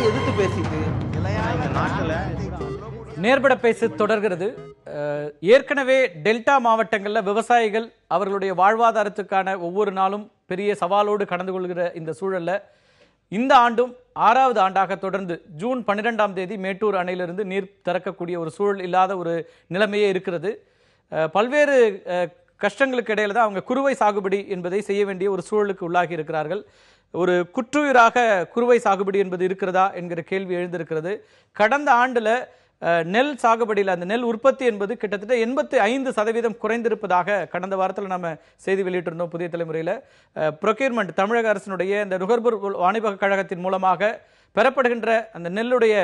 எதிர்த்து பேசிட்டு நேர்பட பேசு தொடர்கிறது. ஏற்கனவே டெல்டா மாவட்டங்களில் விவசாயிகள் அவர்களுடைய வாழ்வாதாரத்துக்கான ஒவ்வொரு நாளும் பெரிய சவாலோடு கடந்து கொள்கிற இந்த சூழல்ல இந்த ஆண்டும் 6வது ஆண்டாக தொடர்ந்து ஜூன் 12ஆம் தேதி மேட்டூர் அணையிலிருந்து நீர் திறக்கக்கூடிய ஒரு சூழல் இல்லாத ஒரு நிலைமையே இருக்கிறது. பல்வேறு கஷ்டங்களுக்கு இடையில தான் அவங்க குறுவை சாகுபடி என்பதை செய்ய வேண்டிய ஒரு சூழலுக்கு உள்ளாகி இருக்கிறார்கள். ஒரு குற்றுயிராக குறுவை சாகுபடி என்பது இருக்கிறதா என்கிற கேள்வி எழுந்திருக்கிறது. கடந்த ஆண்டுல நெல் சாகுபடியில் அந்த நெல் உற்பத்தி என்பது கிட்டத்தட்ட 85% குறைந்திருப்பதாக கடந்த வாரத்தில் நம்ம செய்தி வெளியிட்டிருந்தோம். புதிய தலைமுறையில் ப்ரொக்யூர்மெண்ட் தமிழக அரசினுடைய இந்த நுகர்வோர் வாணிபக கழகத்தின் மூலமாக பெறப்படுகின்ற அந்த நெல்லுடைய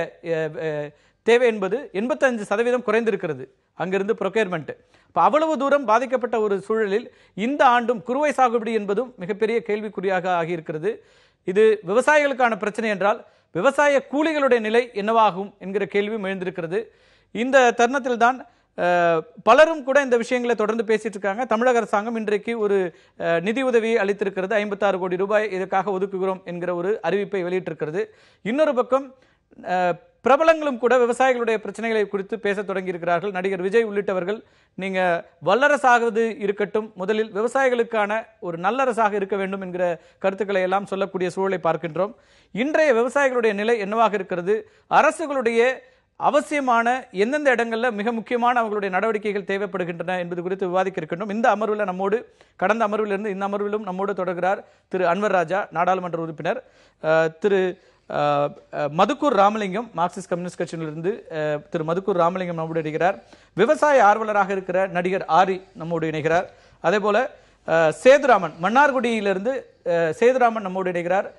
தேவை என்பது 85% குறைந்திருக்கிறது அங்கிருந்து ப்ரொக்யூர்மெண்ட். இப்போ அவ்வளவு தூரம் பாதிக்கப்பட்ட ஒரு சூழலில் இந்த ஆண்டும் குறுவை சாகுபடி என்பதும் மிகப்பெரிய கேள்விக்குறியாக ஆகியிருக்கிறது. இது விவசாயிகளுக்கான பிரச்சனை என்றால் விவசாய கூலிகளுடைய நிலை என்னவாகும் என்கிற கேள்வியும் எழுந்திருக்கிறது. இந்த தருணத்தில் தான் பலரும் கூட இந்த விஷயங்களை தொடர்ந்து பேசிட்டு இருக்காங்க. தமிழக அரசாங்கம் இன்றைக்கு ஒரு நிதி உதவியை அளித்திருக்கிறது. 56 கோடி ரூபாய் இதற்காக ஒதுக்குகிறோம் என்கிற ஒரு அறிவிப்பை வெளியிட்டிருக்கிறது. இன்னொரு பக்கம் பிரபலங்களும் கூட விவசாயிகளுடைய பிரச்சனைகளை குறித்து பேச தொடங்கி இருக்கிறார்கள். நடிகர் விஜய் உள்ளிட்டவர்கள் நீங்க வல்லரசாவது இருக்கட்டும், முதலில் விவசாயிகளுக்கான ஒரு நல்லரசாக இருக்க வேண்டும் என்கிற கருத்துக்களை எல்லாம் சொல்லக்கூடிய சூழலை பார்க்கின்றோம். இன்றைய விவசாயிகளுடைய நிலை என்னவாக இருக்கிறது? அரசுகளுடைய அவசியமான எந்தெந்த இடங்கள்ல மிக முக்கியமான அவர்களுடைய நடவடிக்கைகள் தேவைப்படுகின்றன என்பது குறித்து விவாதிக்க இருக்கின்றோம். இந்த அமர்வில் நம்மோடு கடந்த அமர்விலிருந்து இந்த அமர்விலும் நம்மோடு தொடர்கிறார் திரு அன்வர் ராஜா, நாடாளுமன்ற உறுப்பினர், திரு மதுக்கூர் ராமலிங்கம், மார்க்சிஸ்ட் கம்யூனிஸ்ட் கட்சியிலிருந்து திரு மதுக்கூர் ராமலிங்கம் நம்மோடு இணைகிறார். விவசாய ஆர்வலராக இருக்கிற நடிகர் ஆரி நம்மோடு இணைகிறார். அதே போல சேதுராமன், மன்னார்குடியிலிருந்து சேதுராமன் நம்மோடு இணைகிறார்.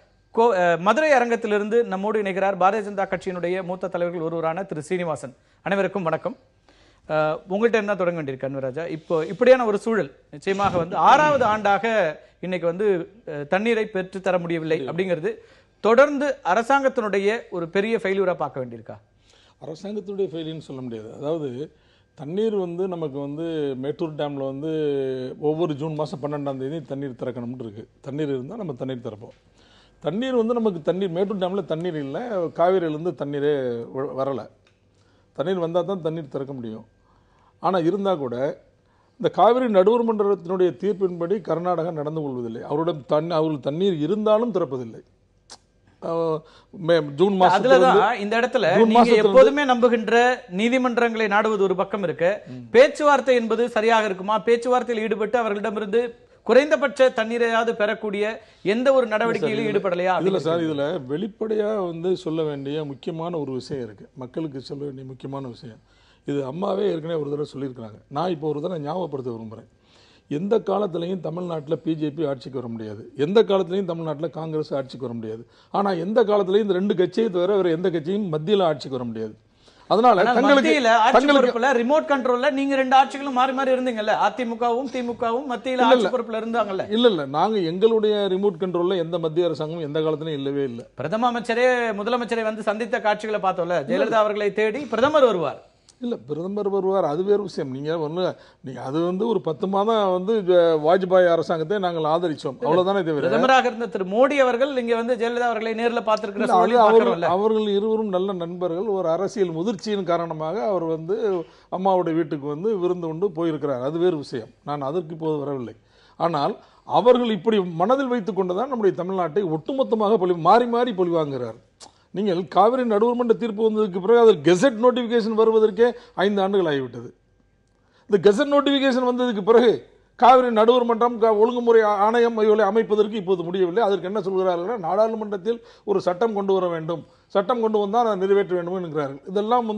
மதுரை அரங்கத்திலிருந்து நம்மோடு இணைகிறார் பாரதிய ஜனதா கட்சியினுடைய மூத்த தலைவர்கள் ஒருவரான திரு சீனிவாசன். அனைவருக்கும் வணக்கம். உங்கள்கிட்ட என்ன தொடங்க வேண்டியிருக்கு அன்வராஜா? இப்போ இப்படியான ஒரு சூழல் நிச்சயமாக 6வது ஆண்டாக இன்னைக்கு தண்ணீரை பெற்று தர முடியவில்லை அப்படிங்கிறது தொடர்ந்து அரசாங்கத்தினுடைய ஒரு பெரிய ஃபெயிலியரா பார்க்க வேண்டியிருக்கா? அரசாங்கத்தினுடைய ஃபெயிலியர்னு சொல்ல முடியாது. அதாவது தண்ணீர் நமக்கு மேட்டூர் டேமில் ஒவ்வொரு ஜூன் மாதம் 12ஆம் தேதி தண்ணீர் திறக்கணும்னு இருக்குது. தண்ணீர் இருந்தால் நம்ம தண்ணீர் திறப்போம். தண்ணீர் நமக்கு தண்ணீர் மேட்டூர் டேமில் தண்ணீர் இல்லை, காவேரியிலேருந்து தண்ணீரே வரலை. தண்ணீர் வந்தால் தான் தண்ணீர் திறக்க முடியும். ஆனால் இருந்தால் கூட இந்த காவிரி நடுவர் மன்றத்தினுடைய தீர்ப்பின்படி கர்நாடகா நடந்து கொள்வதில்லை. அவர்கள் தண்ணீர் இருந்தாலும் திறப்பதில்லை. ஜூன் மாதம் இந்த இடத்துல நீங்க எப்போதுமே நம்புகின்ற நீதிமன்றங்களை நாடுவது ஒரு பக்கம் இருக்கு. பேச்சுவார்த்தை என்பது சரியாக இருக்குமா? பேச்சுவார்த்தையில் ஈடுபட்டு அவர்களிடமிருந்து குறைந்தபட்ச தண்ணீரையாவது பெறக்கூடிய எந்த ஒரு நடவடிக்கையிலும் ஈடுபடலையா? இல்ல சார், இதுல வெளிப்படையா சொல்ல வேண்டிய முக்கியமான ஒரு விஷயம் இருக்கு. மக்களுக்கு சொல்ல வேண்டிய முக்கியமான விஷயம் இது. அம்மாவே ஏற்கனவே ஒரு தடவை சொல்லியிருக்கிறாங்க. நான் இப்போ ஒரு தடவை ஞாபகப்படுத்த விரும்புகிறேன். எந்த காலத்திலையும் தமிழ்நாட்டில் பிஜேபி ஆட்சிக்கு வர முடியாது, எந்த காலத்திலையும் தமிழ்நாட்டில் காங்கிரஸ் ஆட்சிக்கு வர முடியாது. ஆனால் எந்த காலத்திலையும் இந்த 2 கட்சியை தவிர வேற எந்த கட்சியும் மத்தியில் ஆட்சிக்கு வர முடியாது. அதனால ரிமோட் கண்ட்ரோல்ல நீங்க 2 ஆட்சிகளும் மாறி மாறி இருந்தீங்கல்ல, அதிமுகவும் திமுகவும் மத்தியில் ஆட்சி பொறுப்புல இருந்தாங்கல்ல. இல்ல நாங்க எங்களுடைய ரிமோட் கண்ட்ரோல்ல எந்த மத்திய அரசாங்கம் எந்த காலத்திலும் இல்லவே இல்லை. பிரதம அமைச்சரே முதலமைச்சரை சந்தித்த காட்சிகளை பார்த்தோம்ல. ஜெயலலிதா அவர்களை தேடி பிரதமர் வருவார். இல்லை, பிரதமர் வருவார், அது வேறு விஷயம். நீங்கள் அது ஒரு 10 மாதம் வாஜ்பாய் அரசாங்கத்தை நாங்கள் ஆதரிச்சோம், அவ்வளவுதானே தவிர பிரதமராக இருந்த திரு மோடி அவர்கள் இங்க ஜெயலலிதா அவர்களை நேரில் பார்த்திருக்கிற அவர்கள் இருவரும் நல்ல நண்பர்கள். ஒரு அரசியல் முதிர்ச்சியின் காரணமாக அவர் அம்மாவுடைய வீட்டுக்கு விருந்து கொண்டு போயிருக்கிறார், அது வேறு விஷயம். நான் அதற்கு இப்போது வரவில்லை. ஆனால் அவர்கள் இப்படி மனதில் வைத்துக் கொண்டுதான் நம்முடைய தமிழ்நாட்டை ஒட்டுமொத்தமாக மாறி மாறி பொழிவாங்குகிறார். நீங்கள் காவிரி நடுவர் மன்ற தீர்ப்பு வந்ததுக்கு பிறகு அதில் கெசட் நோட்டிஃபிகேஷன் வருவதற்கே 5 ஆண்டுகள் ஆகிவிட்டது. இந்த கெசட் நோட்டிஃபிகேஷன் வந்ததுக்கு பிறகு காவிரி நடுவர் மன்றம் ஒழுங்குமுறை ஆணையம் அமைப்பதற்கு இப்போது முடியவில்லை. அதற்கு என்ன சொல்கிறார்கள்? நாடாளுமன்றத்தில் ஒரு சட்டம் கொண்டு வர வேண்டும், சட்டம் கொண்டு வந்தால் அதை நிறைவேற்ற வேண்டும் என்கிறார்கள். இதெல்லாம்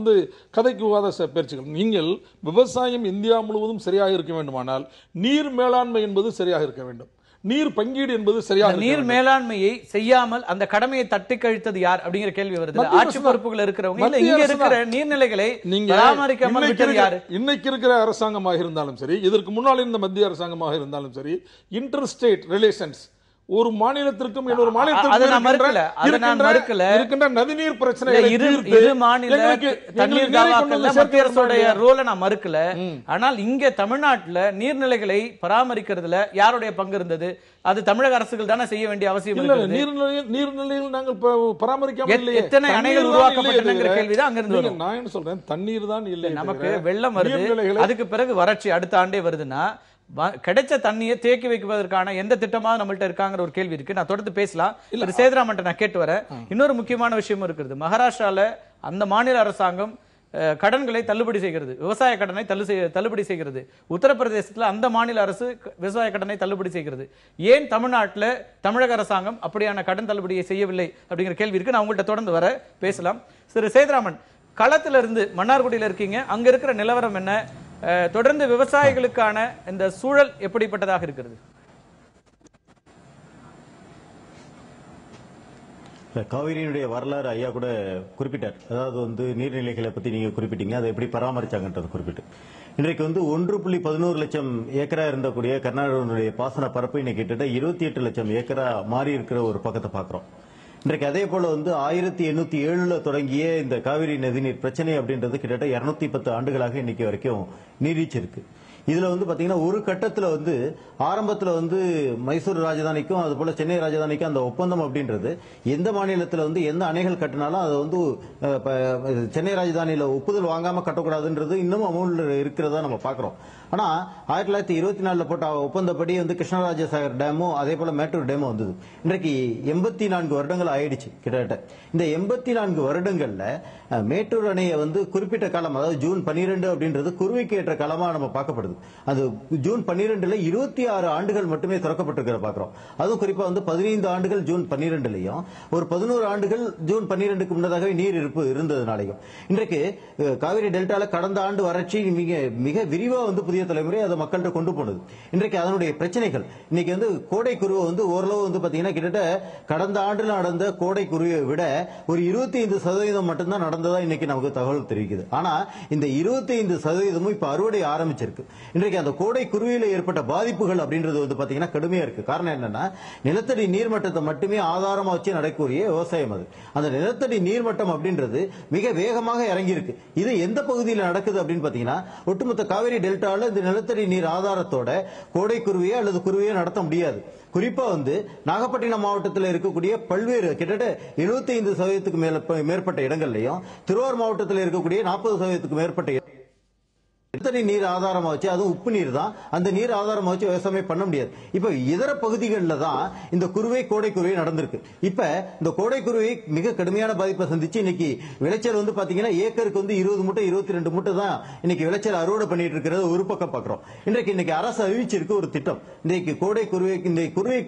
கதைக்கு உகாத பேச்சுகள். நீங்கள் விவசாயம் இந்தியா முழுவதும் சரியாக இருக்க வேண்டுமானால் நீர் மேலாண்மை என்பது சரியாக இருக்க வேண்டும். நீர் பங்கீடு என்பது சரியாக, நீர் மேலாண்மையை செய்யாமல் அந்த கடமையை தட்டி கழித்தது யார் அப்படிங்கிற கேள்வி வருது. ஆட்சி பொறுப்புகள் இருக்கிறவங்க இங்க இருக்கிற நீர்நிலைகளை இன்னைக்கு இருக்கிற அரசாங்கமாக இருந்தாலும் சரி, இதற்கு முன்னால் இருந்த மத்திய அரசாங்கமாக இருந்தாலும் சரி, இன்டர் ஸ்டேட் ரிலேஷன்ஸ் ஒரு மாநிலத்திற்கும் இன்னொரு அதை நான் மறுக்கல. இருக்கின்ற நதிநீர் பிரச்சனைகளை இரு மாநில தண்ணீர் தாவாக்கள்ல மத்திய அரசுடைய ரோலை நான் மறுக்கல. ஆனால் இங்க தமிழ்நாட்டுல நீர்நிலைகளை பராமரிக்கிறதுல யாருடைய பங்கு இருந்தது? அது தமிழக அரசுகள் தானே செய்ய வேண்டிய அவசியம் இல்லை. நீர்நிலையில் நாங்கள் பராமரிக்காமல் எத்தனை அணைகள் உருவாக்கப்பட்டன கேள்விதான் அங்க இருந்து. நான் என்ன சொல்றேன், தண்ணீர் தான் இல்லை. நமக்கு வெள்ளம் வருது, அதுக்கு பிறகு வறட்சி அடுத்த ஆண்டே வருதுன்னா கிடைச்ச தண்ணியை தேக்கி வைப்பதற்கான எந்த திட்டமாக நம்மள்ட்ட இருக்காங்கிற ஒரு கேள்வி இருக்கு. நான் தொடர்ந்து பேசலாம். திரு சேதுராமன் நான் கேட்டு வரேன். இன்னொரு முக்கியமான விஷயமும் இருக்கிறது. மகாராஷ்டிரால அந்த மாநில அரசாங்கம் கடன்களை தள்ளுபடி செய்கிறது, விவசாய கடனை தள்ளுபடி செய்கிறது. உத்தரப்பிரதேசத்தில் அந்த மாநில அரசு விவசாய கடனை தள்ளுபடி செய்கிறது. ஏன் தமிழ்நாட்டில் தமிழக அரசாங்கம் அப்படியான கடன் தள்ளுபடியை செய்யவில்லை அப்படிங்கிற கேள்வி இருக்கு. நான் உங்கள்கிட்ட தொடர்ந்து வர பேசலாம். திரு சேதுராமன், களத்துல இருந்து மன்னார்குடியில் இருக்கீங்க, அங்க இருக்கிற நிலவரம் என்ன? தொடர்ந்து விவசாயிகளுக்கான இந்த சூழல் எப்படிப்பட்டதாக இருக்கிறது? காவிரியினுடைய வரலாறு ஐயா கூட குறிப்பிட்டார். அதாவது நீர்நிலைகளை பத்தி நீங்க குறிப்பிட்டீங்க, அதை எப்படி பராமரிச்சாங்கன்றது குறிப்பிட்டு. இன்றைக்கு 1.11 லட்சம் ஏக்கரா இருந்தக்கூடிய கர்நாடகனுடைய பாசன பரப்பு இன்னைக்கு கிட்டத்தட்ட 28 லட்சம் ஏக்கரா மாறி இருக்கிற ஒரு பக்கத்தை பாக்குறோம். இன்றைக்கு அதே போல 1807 தொடங்கிய இந்த காவிரி நதிநீர் பிரச்சனை அப்படின்றது கிட்டத்தட்ட 210 ஆண்டுகளாக இன்னைக்கு வரைக்கும் நீடிச்சிருக்கு. இதுல பாத்தீங்கன்னா ஒரு கட்டத்துல ஆரம்பத்துல மைசூர் ராஜதானிக்கும் அது போல சென்னை ராஜதானிக்கும் அந்த ஒப்பந்தம் அப்படின்றது எந்த மாநிலத்துல எந்த அணைகள் கட்டினாலும் அது சென்னை ராஜதானியில ஒப்புதல் வாங்காம கட்டக்கூடாதுன்றது இன்னும் அமௌண்ட்ல இருக்கிறதா நம்ம பாக்குறோம். ஆனா 1924 போட்ட ஒப்பந்தப்படி கிருஷ்ணராஜசாகர் டேமும் அதே போல மேட்டூர் டேமும் வந்தது. இன்றைக்கு 84 வருடங்கள் ஆயிடுச்சு கிட்டத்தட்ட. இந்த 84 வருடங்கள்ல மேட்டூர் அணையை குறிப்பிட்ட காலம், அதாவது ஜூன் 12 அப்படின்றது குருவிக்கு ஏற்ற காலமா நம்ம பார்க்கப்படுது. அது ஜூன் 12ல 26 ஆண்டுகள் மட்டுமே திறக்கப்பட்டிருக்கிற பாக்குறோம். அதுவும் குறிப்பா 15 ஆண்டுகள் ஜூன் 12லயும் ஒரு 11 ஆண்டுகள் ஜூன் 12க்கு முன்னதாகவே நீர் இருப்பு இருந்ததுனாலையும் இன்றைக்கு காவிரி டெல்டால கடந்த ஆண்டு வறட்சி மிக விரிவா புதிய தலைமுறை அதை மக்கள்கிட்ட கொண்டு போனது. இன்றைக்கு அதனுடைய பிரச்சனைகள் இன்னைக்கு கோடை குருவை ஓரளவு பாத்தீங்கன்னா கிட்டத்தட்ட கடந்த ஆண்டு நடந்த கோடை குருவை விட ஒரு 25% மட்டும்தான் நடந்ததா இன்னைக்கு நமக்கு தகவல் தெரிவிக்குது. ஆனா இந்த 25% இப்ப அறுவடை ஆரம்பிச்சிருக்கு. இன்றைக்கு அந்த கோடை குருவியில ஏற்பட்ட பாதிப்புகள் அப்படின்றது பாத்தீங்கன்னா கடுமையா இருக்கு. காரணம் என்னன்னா, நிலத்தடி நீர்மட்டத்தை மட்டுமே ஆதாரமா வச்சு நடக்கக்கூடிய விவசாயம். அது அந்த நிலத்தடி நீர்மட்டம் அப்படின்றது மிக வேகமாக இறங்கி இருக்கு. இது எந்த பகுதியில் நடக்குது அப்படின்னு பாத்தீங்கன்னா, ஒட்டுமொத்த காவிரி டெல்டால இந்த நிலத்தடி நீர் ஆதாரத்தோட கோடை குருவியோ அல்லது குருவியோ நடத்த முடியாது. குறிப்பா நாகப்பட்டினம் மாவட்டத்தில் இருக்கக்கூடிய பல்வேறு கிட்டத்தட்ட 75% மேற்பட்ட இடங்கள்லயும், திருவாரூர் மாவட்டத்தில் இருக்கக்கூடிய 40% மேற்பட்ட நிலத்தடி நீர் ஆதாரமா வச்சு, அதுவும் உப்பு நீர் தான், அந்த நீர் ஆதாரமா வச்சு விவசாயம் பண்ண முடியாது. இப்ப இதர பகுதிகளில் தான் இந்த கோடை குருவை நடந்திருக்கு. இப்ப இந்த கோடை குருவை மிக கடுமையான பாதிப்பை சந்திச்சு இன்னைக்கு விளைச்சல் பாத்தீங்கன்னா ஏக்கருக்கு 20 மூட்டை 22 மூட்டை தான் இன்னைக்கு விளைச்சல் அறுவடை பண்ணிட்டு இருக்கிறது ஒரு பக்கம் பாக்குறோம். இன்னைக்கு அரசு அறிவிச்சிருக்கு ஒரு திட்டம். இன்னைக்கு கோடை குருவை, இந்த குருவை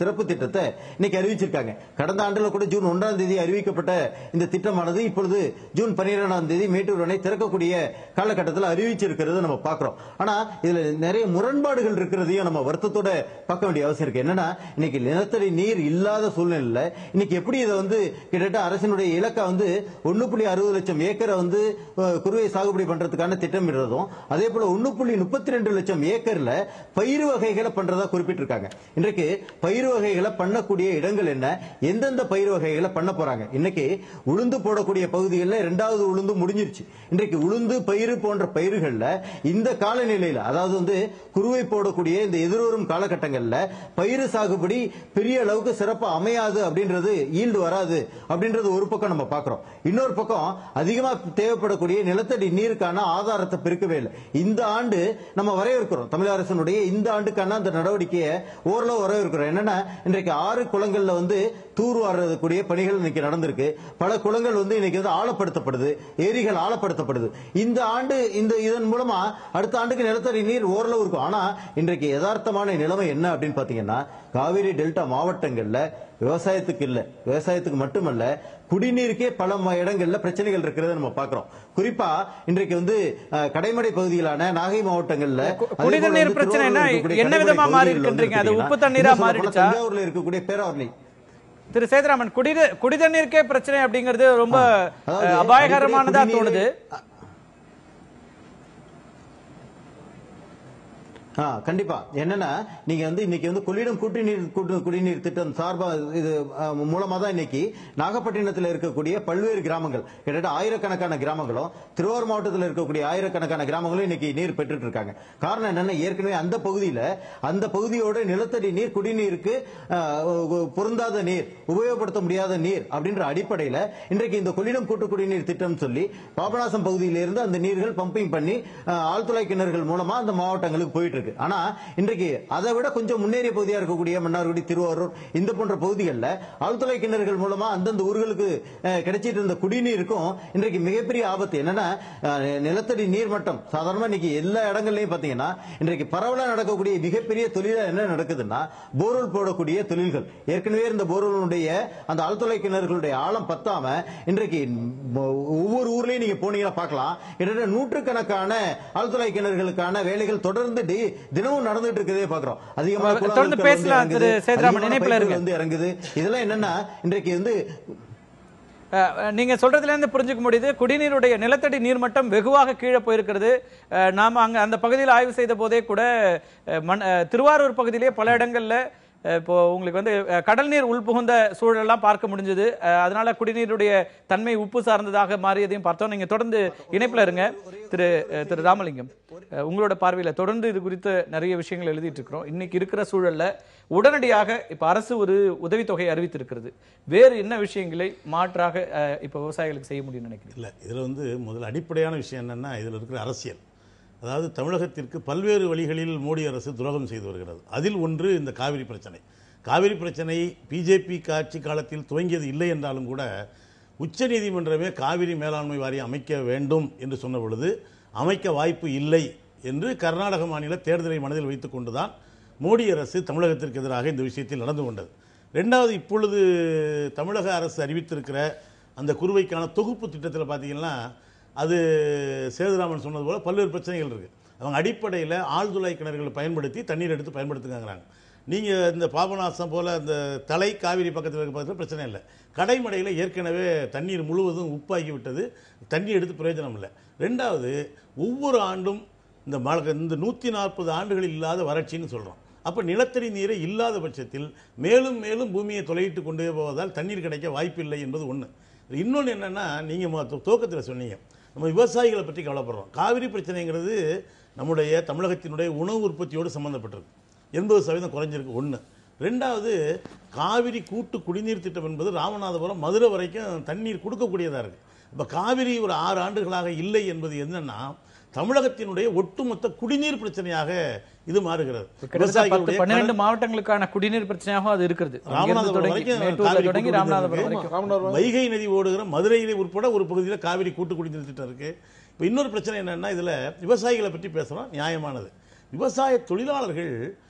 சிறப்பு திட்டத்தை இன்னைக்கு அறிவிச்சிருக்காங்க. கடந்த ஆண்டுல கூட ஜூன் 1ஆம் தேதி அறிவிக்கப்பட்ட இந்த திட்டமானது இப்பொழுது ஜூன் 12ஆம் தேதி மேட்டூர் அணை திறக்கக்கூடிய காலகட்டத்தில் அறிவிச்சு இருக்கிறது நம்ம பார்க்கிறோம். ஆனா இதுல நிறைய முரண்பாடுகள் இருக்கிறதையும் நம்ம வருத்தத்தோட பார்க்க வேண்டிய அவசியம் இருக்கு. என்னன்னா, இன்னைக்கு நிலத்தடி நீர் இல்லாத சூழ்நிலையில இன்னைக்கு எப்படி இதை கிட்டத்தட்ட அரசினுடைய இலக்கா 1.60 லட்சம் ஏக்கரை குருவை சாகுபடி பண்றதுக்கான திட்டமிடுறதும், அதே போல 1.32 லட்சம் ஏக்கர்ல பயிர் வகைகளை பண்றதா குறிப்பிட்டிருக்காங்க. இன்றைக்கு பயிர் வகைகளை பண்ணக்கூடிய இடங்கள் என்ன, எந்தெந்த பயிர் வகைகளை பண்ண போறாங்க? இன்னைக்கு உளுந்து போடக்கூடிய பகுதிகளில் 2வது உளுந்து முடிஞ்சிருச்சு. இன்றைக்கு உளுந்து பயிர் போன்ற பயிர்கள் இந்த காலநிலையில், அதாவது குருவை போடக்கூடிய இந்த எதிர்வரும் காலகட்டங்களில் பயிர் சாகுபடி பெரிய அளவுக்கு சிறப்பா அமையாது அப்படின்றது, ஈல்டு வராது அப்படின்றது ஒரு பக்கம் நம்ம பார்க்கிறோம். இன்னொரு பக்கம் அதிகமா தேவைப்படக்கூடிய நிலத்தடி நீருக்கான ஆதாரத்தை பெருக்கவே இல்லை. இந்த ஆண்டு நம்ம வரவேற்கிறோம், தமிழக அரசினுடைய இந்த ஆண்டுக்கான அந்த நடவடிக்கையை ஓரளவு வரவேற்கிறோம். என்னன்னா, இன்றைக்கு 6 குளங்கள்ல தூர்வாரக்கூடிய பணிகள் இன்னைக்கு நடந்திருக்கு. பல குளங்கள் இன்னைக்கு ஆழப்படுத்தப்படுது, ஏரிகள் ஆழப்படுத்தப்படுது. இந்த ஆண்டு இதன் மூலமா அடுத்த ஆண்டுக்கு நிலத்தடி நீர் ஓரளவு இருக்கும். ஆனா இன்றைக்கு யதார்த்தமான நிலைமை என்ன அப்படின்னு பாத்தீங்கன்னா, காவிரி டெல்டா மாவட்டங்கள்ல விவசாயத்துக்கு இல்ல, விவசாயத்துக்கு மட்டுமல்ல குடிநீருக்கே பல இடங்கள்ல பிரச்சனைகள் இருக்கிறத நம்ம பாக்குறோம். குறிப்பா இன்றைக்கு கடைமடை பகுதிகளான நாகை மாவட்டங்கள்ல குடிநீர் பிரச்சனை என்ன விதமா மாறி இருக்குன்றீங்க? அது உப்பு தண்ணீரா மாறிடுச்சா? தஞ்சாவூர்ல இருக்கக்கூடிய பேராவரணி திரு சேதுராமன், குடிநீருக்கே பிரச்சனை அப்படிங்கிறது ரொம்ப அபாயகரமானதா தோணுது. கண்டிப்பா. என்னன்னா நீங்க இன்னைக்கு கொள்ளிடம் குடிநீர் திட்டம் சார்பா இது மூலமா தான் இன்னைக்கு நாகப்பட்டினத்தில் இருக்கக்கூடிய பல்வேறு கிராமங்கள், கிட்டத்தட்ட ஆயிரக்கணக்கான கிராமங்களும், திருவாரூர் மாவட்டத்தில் இருக்கக்கூடிய ஆயிரக்கணக்கான கிராமங்களும் இன்னைக்கு நீர் பெற்றுட்டு இருக்காங்க. காரணம் என்னன்னா, ஏற்கனவே அந்த பகுதியோட நிலத்தடி நீர் குடிநீருக்கு பொருந்தாத நீர், உபயோகப்படுத்த முடியாத நீர் அப்படின்ற அடிப்படையில் இன்றைக்கு இந்த கொள்ளிடம் கூட்டு குடிநீர் திட்டம் சொல்லி பாபநாசம் பகுதியிலிருந்து அந்த நீர்கள் பம்பிங் பண்ணி ஆழ்துளை கிணறுகள் மூலமா அந்த மாவட்டங்களுக்கு போயிட்டு இருக்கு. ஆனா இன்றைக்கு அதை விட கொஞ்சம் முன்னேறிய பகுதியா இருக்கக்கூடிய மன்னார்குடி, திருவாரூர் இந்த போன்ற பகுதிகளில் ஆழ்துளை கிணறுகள் மூலமா அந்தந்த ஊர்களுக்கு கிடைச்சிட்டு இருந்த குடிநீருக்கும் இன்றைக்கு மிகப்பெரிய ஆபத்து. என்னன்னா, நிலத்தடி நீர் மட்டம் சாதாரணமா இன்னைக்கு எல்லா இடங்கள்லயும் பாத்தீங்கன்னா இன்றைக்கு பரவலா நடக்கக்கூடிய மிகப்பெரிய தொழிலா என்ன நடக்குதுன்னா, போர்வெல் போடக்கூடிய தொழில்கள். ஏற்கனவே இருந்த போர்வெலுடைய அந்த ஆழ்துளை கிணறுகளுடைய ஆழம் பத்தாம இன்றைக்கு ஒவ்வொரு ஊர்லயும் நீங்க போனீங்கன்னா பார்க்கலாம், கிட்டத்தட்ட நூற்றுக்கணக்கான ஆழ்துளை கிணறுகளுக்கான வேலைகள் தொடர்ந்து தினமும் நடந்துட்டு இருக்கதே பாக்குறோம். அதிகமாக பேசலாம் திரு சேதுராமன், இணைப்புல இறங்குது. இதெல்லாம் என்னன்னா, இன்றைக்கு நீங்க சொல்றதுல இருந்து புரிஞ்சுக்க முடியுது, குடிநீருடைய நிலத்தடி நீர்மட்டம் வெகுவாக கீழே போயிருக்கிறது. நாம அங்க அந்த பகுதியில் ஆய்வு செய்த போதே கூட திருவாரூர் பகுதியிலேயே பல இடங்கள்ல இப்போ உங்களுக்கு கடல் நீர் உள்புகுந்த சூழலெல்லாம் பார்க்க முடிஞ்சது. அதனால குடிநீருடைய தன்மை உப்பு சார்ந்ததாக மாறியதையும் பார்த்தோம். நீங்க தொடர்ந்து இணைப்புல இருங்க. திரு ராமலிங்கம், உங்களோட பார்வையில தொடர்ந்து இது குறித்து நிறைய விஷயங்கள் எழுதிட்டு இருக்கிறோம். இன்னைக்கு இருக்கிற சூழல்ல உடனடியாக இப்ப அரசு ஒரு உதவித்தொகை அறிவித்திருக்கிறது. வேறு என்ன விஷயங்களை மாற்றாக இப்ப விவசாயிகளுக்கு செய்ய முடியும்னு நினைக்கிறேன்? இல்ல, இதுல முதல் அடிப்படையான விஷயம் என்னன்னா, இதுல இருக்கிற அரசியல். அதாவது தமிழகத்திற்கு பல்வேறு வழிகளில் மோடி அரசு துரோகம் செய்து வருகிறது. அதில் ஒன்று இந்த காவிரி பிரச்சனை. காவிரி பிரச்சனை பிஜேபி ஆட்சி காலத்தில் துவங்கியது இல்லை என்றாலும் கூட உச்சநீதிமன்றமே காவிரி மேலாண்மை வாரியம் அமைக்க வேண்டும் என்று சொன்ன பொழுது அமைக்க வாய்ப்பு இல்லை என்று கர்நாடக மாநில தேர்தலை மனதில் வைத்துக் கொண்டுதான் மோடி அரசு தமிழகத்திற்கு எதிராக இந்த விஷயத்தில் நடந்து கொண்டது. ரெண்டாவது, இப்பொழுது தமிழக அரசு அறிவித்திருக்கிற அந்த குறுவைக்கான தொகுப்பு திட்டத்தில் பார்த்தீங்கன்னா, அது சேதுராமன் சொன்னது போல பல்வேறு பிரச்சனைகள் இருக்கு. அவங்க அடிப்படையில் ஆழ்துளை கிணறுகளை பயன்படுத்தி தண்ணீர் எடுத்து பயன்படுத்துங்கிறாங்க. நீங்கள் இந்த பாபநாசம் போல அந்த தலை காவிரி பக்கத்தில் இருக்க பக்கத்தில் பிரச்சனை இல்லை. கடைமடையில் ஏற்கனவே தண்ணீர் முழுவதும் உப்பாகி விட்டது, தண்ணி எடுத்து பிரயோஜனம் இல்லை. ரெண்டாவது, ஒவ்வொரு ஆண்டும் இந்த 140 ஆண்டுகளில் இல்லாத வறட்சின்னு சொல்கிறோம். அப்போ நிலத்தடி நீரை இல்லாத பட்சத்தில் மேலும் மேலும் பூமியை தொலையிட்டு கொண்டே போவதால் தண்ணீர் கிடைக்க வாய்ப்பில்லை என்பது ஒன்று. இன்னொன்று என்னென்னா, நீங்கள் துவக்கத்தில் சொன்னீங்க, நம்ம விவசாயிகளை பற்றி கவலைப்படுறோம். காவிரி பிரச்சனைங்கிறது நம்முடைய தமிழகத்தினுடைய உணவு உற்பத்தியோடு சம்மந்தப்பட்டிருக்கு. 80% குறைஞ்சிருக்கு. ஒன்று. ரெண்டாவது, காவிரி கூட்டு குடிநீர் திட்டம் என்பது ராமநாதபுரம் மதுரை வரைக்கும் தண்ணீர் கொடுக்கக்கூடியதாக இருக்குது. இப்போ காவிரி ஒரு 6 ஆண்டுகளாக இல்லை என்பது என்னன்னா, தமிழகத்தினுடைய ஒட்டுமொத்த குடிநீர் பிரச்சனையாக இது மாறுகிறது. 12 மாவட்டங்களுக்கான குடிநீர் பிரச்சனையாக அது இருக்கிறது. ராமநாதபுரம் வரைக்கும் வைகை நதி ஓடுகிற மதுரையிலே உட்பட ஒரு பகுதியில் காவிரி கூட்டு குடிநீர் திட்டம் இருக்கு. இப்போ இன்னொரு பிரச்சனை என்னன்னா, இதுல விவசாயிகளை பற்றி பேசுறோம், நியாயமானது. விவசாய தொழிலாளர்கள்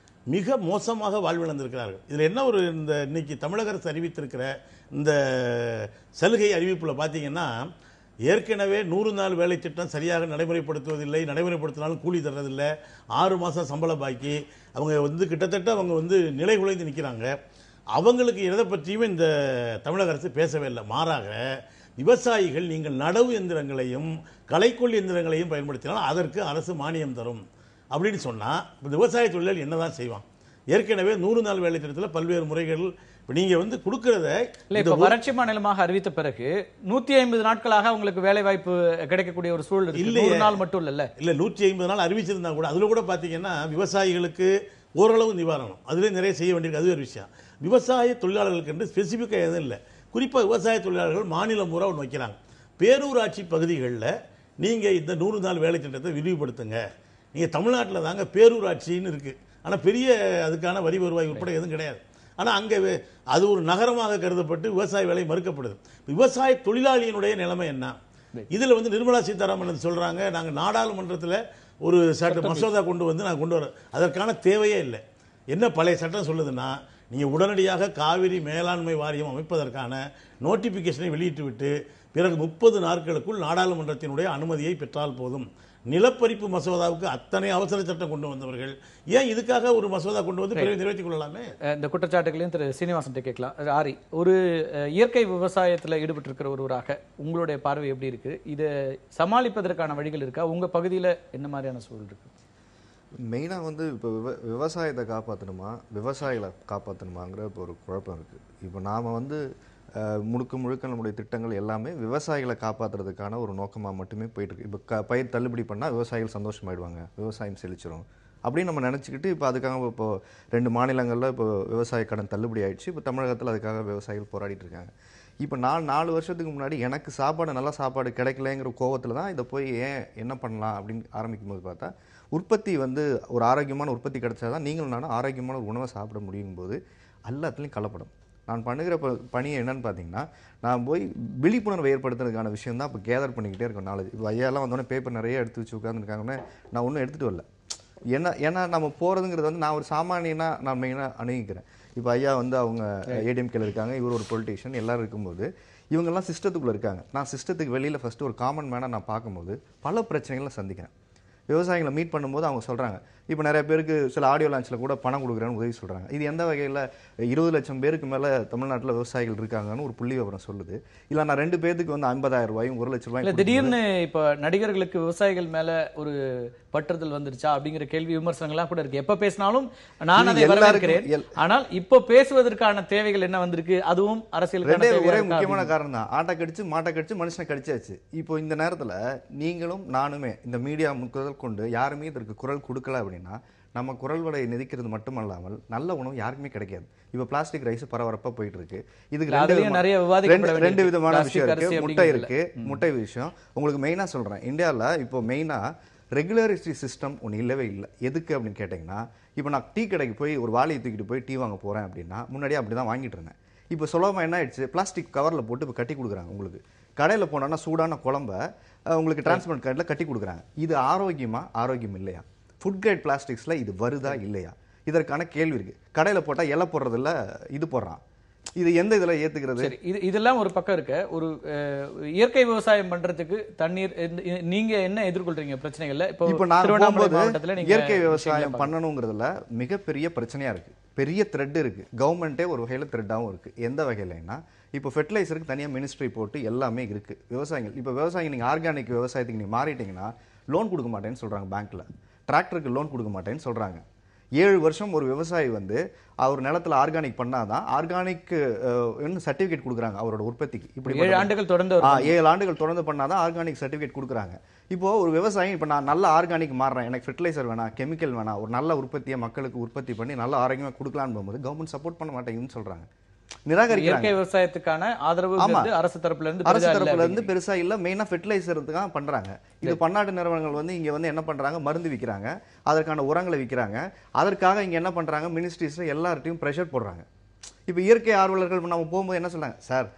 மிக மோசமாக வாழ்விழந்திருக்கிறார்கள். இதில் என்ன ஒரு இந்த இன்னைக்கு தமிழக அரசு அறிவித்திருக்கிற இந்த சலுகை அறிவிப்பில் பார்த்தீங்கன்னா, ஏற்கனவே 100 நாள் வேலை திட்டம் சரியாக நடைமுறைப்படுத்துவதில்லை, நடைமுறைப்படுத்தினாலும் கூலி தர்றதில்லை, 6 மாதம் சம்பளம் பாக்கி, அவங்க கிட்டத்தட்ட அவங்க நிலை குலைந்து நிற்கிறாங்க. அவங்களுக்கு எதை பற்றியும் இந்த தமிழக அரசு பேசவே இல்லை. மாறாக விவசாயிகள் நீங்கள் நடவு எந்திரங்களையும் களைக்கொல்லி எந்திரங்களையும் பயன்படுத்தினால் அதற்கு அரசு மானியம் தரும் அப்படின்னு சொன்னால், இந்த விவசாய தொழிலாளி என்னதான் செய்வான்? ஏற்கனவே 100 நாள் வேலை திட்டத்தில் பல்வேறு முறைகள் நீங்க கொடுக்கறத வறட்சி மாநிலமாக அறிவித்த பிறகு 150 நாட்களாக உங்களுக்கு வேலை வாய்ப்பு கிடைக்கக்கூடிய ஒரு சூழல் இல்லை. 100 நாள் மட்டும் இல்ல 150 நாள் அறிவிச்சிருந்தா கூட அதுல கூட பாத்தீங்கன்னா விவசாயிகளுக்கு ஓரளவு நிவாரணம் அதுல நிறைய செய்ய வேண்டியிருக்கு. அது ஒரு விஷயம். விவசாய தொழிலாளர்களுக்கு என்று ஸ்பெசிபிக்கா எதுவும் இல்லை. குறிப்பா விவசாய தொழிலாளர்கள் மாநிலம் பூரா ஒன்று வைக்கிறாங்க. பேரூராட்சி பகுதிகளில் நீங்க இந்த 100 நாள் வேலை திட்டத்தை விரிவுபடுத்துங்க. நீங்க தமிழ்நாட்டில் தாங்க பேரூராட்சின்னு இருக்கு, ஆனா பெரிய அதுக்கான வரி வருவாய் உட்பட எதுவும் கிடையாது. ஆனா அங்க அது ஒரு நகரமாக கருதப்பட்டு விவசாய வேலை மறுக்கப்படுது. விவசாய தொழிலாளியினுடைய நிலைமை என்ன? இதுல நிர்மலா சீதாராமன் சொல்றாங்க, நாங்க நாடாளுமன்றத்தில் ஒரு மசோதா கொண்டு நாங்க கொண்டு வரோம். அதற்கான தேவையே இல்லை. என்ன பழைய சட்டம் சொல்லுதுன்னா, நீங்க உடனடியாக காவிரி மேலாண்மை வாரியம் அமைப்பதற்கான நோட்டிபிகேஷனை வெளியிட்டு விட்டு பிறகு 30 நாட்களுக்குள் நாடாளுமன்றத்தினுடைய அனுமதியை பெற்றால் போதும். நிலப்பரிப்பு மசோதாவுக்கு அத்தனை அவசர சட்டம் கொண்டு வந்தவர்கள் ஏன் இதுக்காக ஒரு மசோதா கொண்டு வந்து நிறைவேற்றிக் கொள்ளலாமே? இந்த குற்றச்சாட்டுகளையும் திரு சீனிவாசன் கேட்கலாம். ஆரி, ஒரு இயற்கை விவசாயத்தில் ஈடுபட்டு இருக்கிற ஒருவராக உங்களுடைய பார்வை எப்படி இருக்கு? இதை சமாளிப்பதற்கான வழிகள் இருக்கா? உங்க பகுதியில் என்ன மாதிரியான சூழல் இருக்கு? மெயினாக வந்து இப்போ விவசாயத்தை காப்பாற்றணுமா விவசாயிகளை காப்பாற்றணுமாங்கிற இப்போ ஒரு குழப்பம் இருக்குது. இப்போ நாம் வந்து முழுக்க நம்முடைய திட்டங்கள் எல்லாமே விவசாயிகளை காப்பாற்றுறதுக்கான ஒரு நோக்கமாக மட்டுமே போயிட்டுருக்கு. இப்போ பயிர் தள்ளுபடி பண்ணால் விவசாயிகள் சந்தோஷமாயிடுவாங்க, விவசாயம் செழிச்சிடும் அப்படின்னு நம்ம நினச்சிக்கிட்டு இப்போ அதுக்காக இப்போ 2 மாநிலங்களில் இப்போ விவசாய கடன் தள்ளுபடி ஆயிடுச்சு. இப்போ தமிழகத்தில் அதுக்காக விவசாயிகள் போராடிட்டு இருக்காங்க. இப்போ நான் 4 வருஷத்துக்கு முன்னாடி எனக்கு நல்ல சாப்பாடு கிடைக்கலங்கிற கோவத்தில் தான் இதை போய் என்ன பண்ணலாம் அப்படின்னு ஆரம்பிக்கும் போது பார்த்தா உற்பத்தி வந்து ஒரு ஆரோக்கியமான உற்பத்தி கிடைச்சா தான் நீங்களும் நானும் ஆரோக்கியமான ஒரு உணவை சாப்பிட முடியும் போது எல்லாத்துலேயும் கலப்படம். நான் பண்ணுகிற பணியை என்னன்னு பார்த்தீங்கன்னா நான் போய் விழிப்புணர்வை ஏற்படுத்துறதுக்கான விஷயம் தான் இப்போ கேதர் பண்ணிக்கிட்டே இருக்கோம். நாலேஜ் இப்போ ஐயாலாம் வந்தோடனே பேப்பர் நிறைய எடுத்து வச்சு உட்காந்துருக்காங்கன்னு நான் ஒன்றும் எடுத்துகிட்டு வரல. ஏன்னா நம்ம போகிறதுங்கிறது வந்து நான் ஒரு சாமானியனாக நான் மெயினாக அணுகிக்கிறேன். இப்போ ஐயா வந்து அவங்க ஏடிஎம்கேல இருக்காங்க, இவர் ஒரு பொலிட்டீஷியன், எல்லோரும் இருக்கும்போது இவங்கெல்லாம் சிஸ்டத்துக்குள்ளே இருக்காங்க. நான் சிஸ்டத்துக்கு வெளியில் ஃபஸ்ட்டு ஒரு காமன் மேனாக நான் பார்க்கும்போது பல பிரச்சனைகளை சந்திக்கிறேன். விவசாயிகளை மீட் பண்ணும்போது அவங்க சொல்கிறாங்க, இப்போ நிறைய பேருக்கு சில ஆடியோ லான்ச்சில் கூட பணம் கொடுக்குறேன்னு உதவி சொல்கிறாங்க. இது எந்த வகையில் 20 லட்சம் பேருக்கு மேலே தமிழ்நாட்டில் விவசாயிகள் இருக்காங்கன்னு ஒரு புள்ளி விவரம் சொல்லுது. இல்லை நான் 2 பேருக்கு வந்து 50,000 ரூபாயும் 1 லட்சம் ரூபாயும் திடீர்னு இப்போ நடிகர்களுக்கு விவசாயிகள் மேல ஒரு பற்றுதல் வந்துருச்சா அப்படிங்கிற கேள்வி விமர்சனங்கள்லாம் கூட இருக்கு. எப்ப பேசினாலும் நான் அதை வரவேற்கிறேன். ஆனால் இப்போ பேசுவதற்கான தேவைகள் என்ன வந்திருக்கு, அதுவும் அரசியல் ஒரே முக்கியமான காரணம் தான். ஆட்டை கடிச்சு மாட்டை கடிச்சு மனுஷனை கடிச்சாச்சு. இப்போ இந்த நேரத்தில் நீங்களும் நானுமே இந்த மீடியா முதல் கொண்டு யாருமே இதற்கு குரல் கொடுக்கல அப்படின்னா நம்ம குரல் வலையை நிதிக்கிறது மட்டுமல்லாமல் நல்ல உணவு யாருக்குமே கிடைக்காது. இப்போ பிளாஸ்டிக் ரைஸ் பரபரப்பா போயிட்டு இருக்கு. இதுக்கு ரெண்டு விதமான விஷயம் இருக்கு. முட்டை விஷயம் உங்களுக்கு மெயினா சொல்றேன். இந்தியாவில் இப்போ மெயினா ரெகுலரிட்டி சிஸ்டம் ஒன்று இல்லவே இல்லை. எதுக்கு அப்படின்னு கேட்டிங்கன்னா, இப்போ நான் டீ கடைக்கு போய் ஒரு வாளியை தூக்கிட்டு போய் டீ வாங்க போகிறேன் அப்படின்னா முன்னாடியே அப்படி தான் வாங்கிட்டு இருந்தேன். இப்போ சுலபமாக என்ன ஆயிடுச்சு, பிளாஸ்டிக் கவரில் போட்டு இப்போ கட்டி கொடுக்குறாங்க. உங்களுக்கு கடையில் போனோன்னா சூடான குழம்ப உங்களுக்கு டிரான்ஸ்பரண்ட் கார்டில் கட்டி கொடுக்குறாங்க. இது ஆரோக்கியம் இல்லையா? ஃபுட் கிரேட் பிளாஸ்டிக்ஸில் இது வருதா இல்லையா? இதற்கான கேள்வி இருக்குது. கடையில் போட்டால் இலை போடுறதில்ல, இது போடுறான். இது எந்த இதில் ஏற்றுக்கிறது? இதெல்லாம் ஒரு பக்கம் இருக்கு. ஒரு இயற்கை விவசாயம் பண்றதுக்கு தண்ணீர் நீங்க என்ன எதிர்கொள்றீங்க பிரச்சனைகள்ல? இப்போ நான் இயற்கை விவசாயம் பண்ணணுங்கிறதுல மிகப்பெரிய பிரச்சனையா இருக்கு. பெரிய த்ரெட் இருக்கு. கவர்மெண்ட்டே ஒரு வகையில் த்ரெட்டாகவும் இருக்கு. எந்த வகையிலன்னா இப்போ ஃபெர்டிலைசருக்கு தனியாக மினிஸ்ட்ரி போட்டு எல்லாமே இருக்கு. விவசாயிகள் இப்போ விவசாயிகள் நீங்கள் ஆர்கானிக் விவசாயத்துக்கு நீங்கள் மாறிட்டீங்கன்னா லோன் கொடுக்க மாட்டேன்னு சொல்றாங்க. பேங்க்ல டிராக்டருக்கு லோன் கொடுக்க மாட்டேன்னு சொல்றாங்க. 7 வருஷம் ஒரு விவசாயி வந்து அவர் நிலத்துல ஆர்கானிக் பண்ணாதான் ஆர்கானிக் சர்டிபிகேட் கொடுக்குறாங்க அவரோட உற்பத்திக்கு. இப்படி 7 ஆண்டுகள் தொடர்ந்து 7 ஆண்டுகள் தொடர்ந்து பண்ணாதான் ஆர்கானிக் சர்டிபிகேட் கொடுக்குறாங்க. இப்போ ஒரு விவசாயி இப்போ நான் நல்ல ஆர்கானிக் மாறுறேன், எனக்கு ஃபெர்டிலைசர் வேணாம், கெமிக்கல் வேணாம், ஒரு நல்ல உற்பத்தியை மக்களுக்கு உற்பத்தி பண்ணி நல்ல ஆரோக்கியமாக கொடுக்கலான்னு போகும்போது கவர்மெண்ட் சப்போர்ட் பண்ண மாட்டேங்குதுன்னு சொல்றாங்க. நிராகரிக்கிறாங்க. விவசாயத்துக்கான ஆதரவு அரசு தரப்புல இருந்து பெருசா இல்ல. மெயினா ஃபெர்டிலைசருக்கு தான் பண்றாங்க. இது பன்னாட்டு நிறுவனங்கள் வந்து இங்க வந்து என்ன பண்றாங்க, மருந்து விற்கிறாங்க, அதற்கான உரங்களை விற்கிறாங்க. அதற்காக இங்க என்ன பண்றாங்க, மினிஸ்ட்ரிஸ்ல எல்லார்ட்டையும் பிரஷர் போடுறாங்க. இப்ப இயற்கை ஆர்வலர்கள் நம்ம போகும்போது என்ன சொல்றாங்க, சார்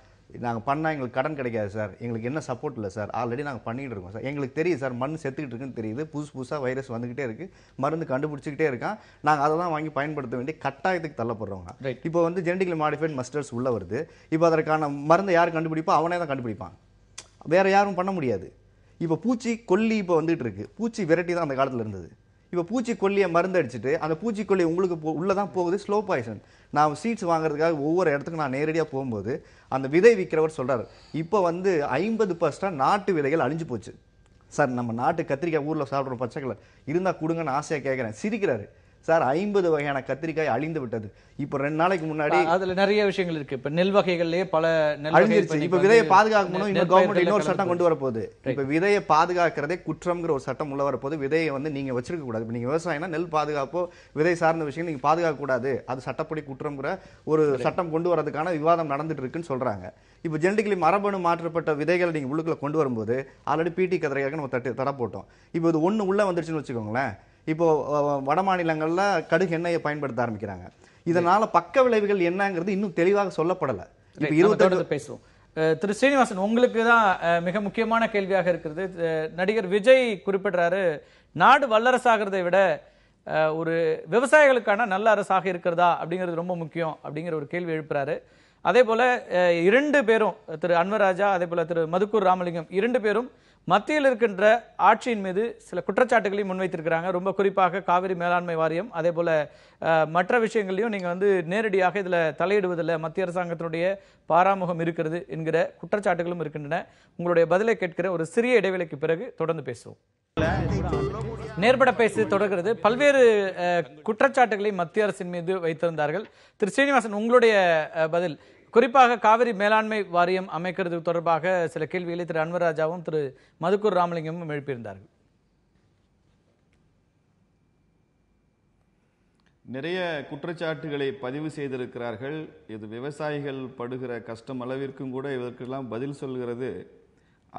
நாங்கள் பண்ணால் எங்களுக்கு கடன் கிடைக்காது சார், எங்களுக்கு என்ன சப்போர்ட் இல்லை சார், ஆல்ரெடி நாங்கள் பண்ணிகிட்டு இருக்கோம் சார், எங்களுக்கு தெரியும் சார் மண் செத்துக்கிட்டு இருக்குன்னு தெரியுது, புதுசாக வைரஸ் வந்துக்கிட்டே இருக்குது, மருந்து கண்டுபிடிச்சிக்கிட்டே இருக்கான், நாங்கள் அதை தான் வாங்கி பயன்படுத்த வேண்டிய கட்டாயத்துக்கு தள்ளப்படுறவங்க. இப்போ வந்து ஜெனடிக்கலி மாடிஃபைட் மஸ்டர்ட்ஸ் உள்ள வருது. இப்போ அதற்கான மருந்து யார் கண்டுபிடிப்பா, அவனே தான் கண்டுபிடிப்பான், வேற யாரும் பண்ண முடியாது. இப்போ பூச்சி கொல்லி இப்போ வந்துட்டு இருக்கு. பூச்சி வெரைட்டி தான் அந்த காலத்தில் இருந்தது. இப்போ பூச்சிக்கொல்லியை மருந்து அடிச்சுட்டு அந்த பூச்சிக்கொல்லி உங்களுக்கு உள்ளதான் போகுது, ஸ்லோ பாய்சன். நான் சீட்ஸ் வாங்குறதுக்காக ஒவ்வொரு இடத்துக்கும் நான் நேரடியாக போகும்போது அந்த விதை விற்கிறவர் சொல்றாரு, இப்போ வந்து 50% நாட்டு விதைகள் அழிஞ்சு போச்சு சார். நம்ம நாட்டு கத்திரிக்காய் ஊரில் சாப்பிட்ற பச்சைக்கலை இருந்தால் கொடுங்கன்னு ஆசையாக கேட்குறேன். சிரிக்கிறாரு. சார் 50 வகையான கத்திரிக்காய் அழிந்து விட்டது. இப்போ 2 நாளைக்கு முன்னாடி அதுல நிறைய விஷயங்கள் இருக்கு. இப்ப நெல் வகைகள்லயே பல அழிஞ்சிருச்சு. இப்ப விதையை பாதுகாக்கணும், இன்னும் கவர்மெண்ட் இன்னொரு சட்டம் கொண்டு வரப்போகுது. இப்ப விதையை பாதுகாக்கிறதே குற்றம்ங்கிற ஒரு சட்டம் உள்ள வரப்போது. விதையை வந்து நீங்க வச்சிருக்க கூடாது. இப்ப நீங்க விவசாயம்னா நெல் பாதுகாப்போ விதை சார்ந்த விஷயம் நீங்க பாதுகாக்க கூடாது, அது சட்டப்படி குற்றம்ங்கிற ஒரு சட்டம் கொண்டு வரதுக்கான விவாதம் நடந்துட்டு இருக்குன்னு சொல்றாங்க. இப்ப ஜெனடிக்கலி மரபணு மாற்றப்பட்ட விதைகளை நீங்க உள்ளுக்குள்ள கொண்டு வரும்போது ஆல்ரெடி பிடி கதிரையாக நம்ம தடை போட்டோம். இப்போ இது ஒண்ணு உள்ள வந்துருச்சுன்னு வச்சுக்கோங்களேன். இப்போ வட மாநிலங்கள்ல கடுகு எண்ணெயை பயன்படுத்த ஆரம்பிக்கிறாங்க. இதனால பக்க விளைவுகள் என்னங்கிறது இன்னும் தெளிவாக சொல்லப்படலை. இப்ப 28 பேசுவோம். திரு ஸ்ரீனிவாசன், உங்களுக்கு தான் மிக முக்கியமான கேள்வியாக இருக்கிறது. நடிகர் விஜய் குறிப்பிடுறாரு, நாடு வல்லரசாகிறதை விட ஒரு விவசாயிகளுக்கான நல்ல அரசாக இருக்கிறதா அப்படிங்கிறது ரொம்ப முக்கியம் அப்படிங்கிற ஒரு கேள்வி எழுப்புறாரு. அதே போல 2 பேரும், திரு அன்வர் ராஜா அதே போல திரு மதுக்கூர் ராமலிங்கம் 2 பேரும் மத்தியில் இருக்கின்ற ஆட்சியின் மீது சில குற்றச்சாட்டுகளையும் முன்வைத்திருக்கிறாங்க. ரொம்ப குறிப்பாக காவிரி மேலாண்மை வாரியம் அதே போல மற்ற விஷயங்களையும் நீங்க வந்து நேரடியாக இதுல தலையிடுவதில்லை, மத்திய அரசாங்கத்தினுடைய பாராமுகம் இருக்கிறது என்கிற குற்றச்சாட்டுகளும் இருக்கின்றன. உங்களுடைய பதிலை கேட்கிற ஒரு சிறிய இடைவேளைக்கு பிறகு தொடர்ந்து பேசுவோம். நேர்பட பேசி தொடர்கிறது. பல்வேறு குற்றச்சாட்டுகளை மத்திய அரசின் மீது வைத்திருந்தார்கள். திரு ஸ்ரீனிவாசன், உங்களுடைய பதில். குறிப்பாக காவிரி மேலாண்மை வாரியம் அமைக்கிறது தொடர்பாக சில கேள்விகளை திரு அன்வர் ராஜாவும் திரு மதுக்கூர் ராமலிங்கமும் எழுப்பியிருந்தார்கள். நிறைய குற்றச்சாட்டுகளை பதிவு செய்திருக்கிறார்கள். இது விவசாயிகள் படுகிற கஷ்டம் அளவிற்கும் கூட இதற்கெல்லாம் பதில் சொல்கிறது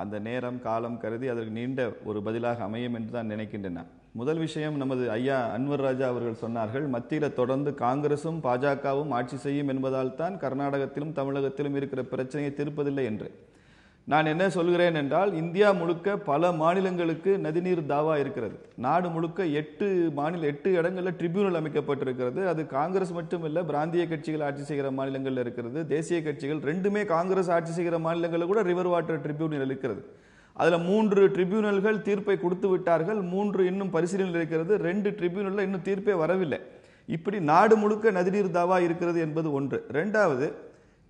அந்த நேரம் காலம் கருதி அதற்கு நீண்ட ஒரு பதிலாக அமையும் என்று தான் நினைக்கின்றன. முதல் விஷயம், நமது ஐயா அன்வர் ராஜா அவர்கள் சொன்னார்கள், மத்தியில் தொடர்ந்து காங்கிரசும் பாஜகவும் ஆட்சி செய்யும் என்பதால் தான் கர்நாடகத்திலும் தமிழகத்திலும் இருக்கிற பிரச்சனையை தீர்ப்பதில்லை என்று. நான் என்ன சொல்கிறேன் என்றால், இந்தியா முழுக்க பல மாநிலங்களுக்கு நதிநீர் தாவா இருக்கிறது. நாடு முழுக்க 8 இடங்களில் ட்ரிபியூனல் அமைக்கப்பட்டிருக்கிறது. அது காங்கிரஸ் மட்டுமில்லை, பிராந்திய கட்சிகள் ஆட்சி செய்கிற மாநிலங்களில் இருக்கிறது. தேசிய கட்சிகள் ரெண்டுமே காங்கிரஸ் ஆட்சி செய்கிற மாநிலங்களில் கூட ரிவர் வாட்டர் ட்ரிபியூனல் இருக்கிறது. அதில் 3 ட்ரிபியூனல்கள் தீர்ப்பை கொடுத்து விட்டார்கள், 3 இன்னும் பரிசீலனையில் இருக்கிறது, 2 ட்ரிபியூனலில் இன்னும் தீர்ப்பே வரவில்லை. இப்படி நாடு முழுக்க நதிநீர் தாவா இருக்கிறது என்பது ஒன்று. ரெண்டாவது,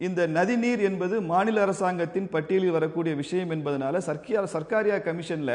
இந்த நதிநீர் என்பது மாநில அரசாங்கத்தின் பட்டியலில் வரக்கூடிய விஷயம் என்பதனால சர்க்காரியா கமிஷன்ல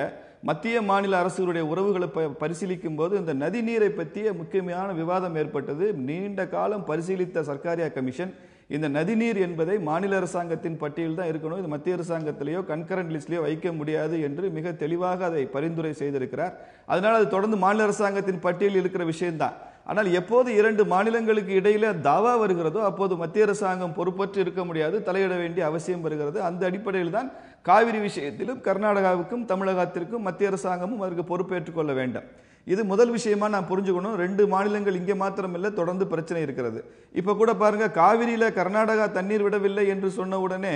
மத்திய மாநில அரசுகளுடைய உறவுகளை பரிசீலிக்கும் போது இந்த நதிநீரை பற்றிய முக்கியமான விவாதம் ஏற்பட்டது. நீண்ட காலம் பரிசீலித்த சர்க்காரியா கமிஷன் இந்த நதிநீர் என்பதை மாநில அரசாங்கத்தின் பட்டியல் தான் இருக்கணும், இது மத்திய அரசாங்கத்திலேயோ கன்கரண்ட் லிஸ்ட்லேயோ வைக்க முடியாது என்று மிக தெளிவாக அதை பரிந்துரை செய்திருக்கிறார். அதனால் அது தொடர்ந்து மாநில அரசாங்கத்தின் பட்டியலில் இருக்கிற விஷயம்தான். ஆனால் எப்போது 2 மாநிலங்களுக்கு இடையில தாவா வருகிறதோ அப்போது மத்திய அரசாங்கம் பொறுப்பற்று இருக்க முடியாது, தலையிட வேண்டிய அவசியம் வருகிறது. அந்த அடிப்படையில் தான் காவிரி விஷயத்திலும் கர்நாடகாவுக்கும் தமிழகத்திற்கும் மத்திய அரசாங்கமும் அதற்கு பொறுப்பேற்றுக் கொள்ள வேண்டும். இது முதல் விஷயமா நான் புரிஞ்சுக்கணும். 2 மாநிலங்கள் இங்கே மாத்திரம் இல்லை, தொடர்ந்து பிரச்சனை இருக்கிறது. இப்ப கூட பாருங்க, காவிரியில கர்நாடகா தண்ணீர் விடவில்லை என்று சொன்ன உடனே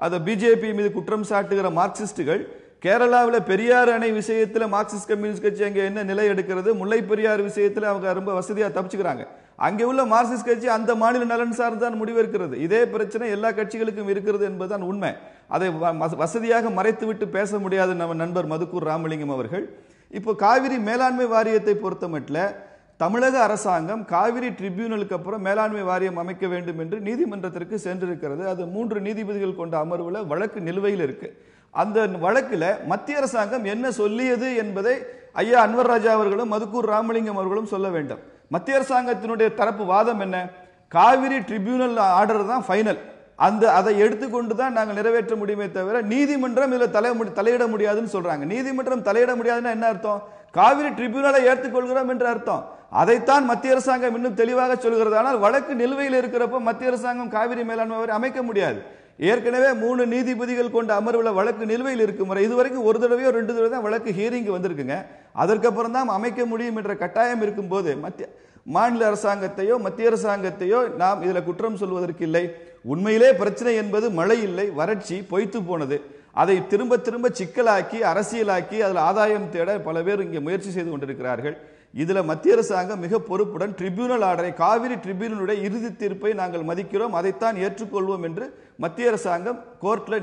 அதை பிஜேபி மீது குற்றம் சாட்டுகிற மார்க்சிஸ்டுகள் கேரளாவில் பெரியார் அணை விஷயத்தில் மார்க்சிஸ்ட் கம்யூனிஸ்ட் கட்சி அங்கே என்ன நிலை எடுக்கிறது, முல்லை பெரியார் விஷயத்தில் அவங்க ரொம்ப வசதியாக தப்பிச்சுக்கிறாங்க. அங்கே உள்ள மார்க்சிஸ்ட் கட்சி அந்த மாநில நலன் சார்ந்தான் முடிவெடுக்கிறது. இதே பிரச்சனை எல்லா கட்சிகளுக்கும் இருக்கிறது என்பதுதான் உண்மை. அதை வசதியாக மறைத்துவிட்டு பேச முடியாது நம்ம நண்பர் மதுக்கூர் ராமலிங்கம் அவர்கள். இப்போ காவிரி மேலாண்மை வாரியத்தை பொறுத்த மட்டும் தமிழக அரசாங்கம் காவிரி ட்ரிபியூனலுக்கு அப்புறம் மேலாண்மை வாரியம் அமைக்க வேண்டும் என்று நீதிமன்றத்திற்கு சென்றிருக்கிறது. அது 3 நீதிபதிகள் கொண்ட அமர்வுல வழக்கு நிலுவையில் இருக்கு. அந்த வழக்கில் மத்திய அரசாங்கம் என்ன சொல்லியது என்பதை ஐயா அன்வர் ராஜா அவர்களும் மதுக்கூர் ராமலிங்கம் அவர்களும் சொல்ல வேண்டும். மத்திய அரசாங்கத்தினுடைய தரப்பு வாதம் என்ன? காவிரி ட்ரிபியூனல் ஆர்டர் தான் ஃபைனல், அதை எடுத்துக்கொண்டு தான் நாங்கள் நிறைவேற்ற முடியுமே தவிர நீதிமன்றம் இதில் தலையிட முடியாதுன்னு சொல்றாங்க. நீதிமன்றம் தலையிட முடியாதுன்னா என்ன அர்த்தம்? காவிரி ட்ரிபியூனலை ஏற்றுக்கொள்கிறோம் என்ற அர்த்தம். அதைத்தான் மத்திய அரசாங்கம் இன்னும் தெளிவாக சொல்கிறது. ஆனால் வழக்கு நிலுவையில் இருக்கிறப்ப மத்திய அரசாங்கம் காவிரி மேலாண்மை வாரியம் அமைக்க முடியாது. ஏற்கனவே 3 நீதிபதிகள் கொண்ட அமர்வுல வழக்கு நிலுவையில் இருக்கும் வரை இதுவரைக்கும் ஒரு தடவையோ 2 தடவை தான் வழக்கு ஹியரிங் வந்திருக்குங்க. அதற்கப்புறம் தான் அமைக்க முடியும் என்ற கட்டாயம் இருக்கும் போது மாநில அரசாங்கத்தையோ மத்திய அரசாங்கத்தையோ நாம் இதுல குற்றம் சொல்வதற்கு இல்லை. உண்மையிலே பிரச்சனை என்பது மழை இல்லை, வறட்சி, பொய்த்து போனது. அதை திரும்ப திரும்ப சிக்கலாக்கி அரசியலாக்கி அதில் ஆதாயம் தேட பல பேர் இங்கே முயற்சி செய்து கொண்டிருக்கிறார்கள். இதுல மத்திய அரசாங்கம் மிக பொறுப்புடன் ட்ரிபியூனல் ஆர்டரை, காவிரி ட்ரிபியூனலுடைய இறுதி தீர்ப்பை நாங்கள் மதிக்கிறோம், அதைத்தான் ஏற்றுக்கொள்வோம் என்று மத்திய அரசாங்கம் கோர்ட்ல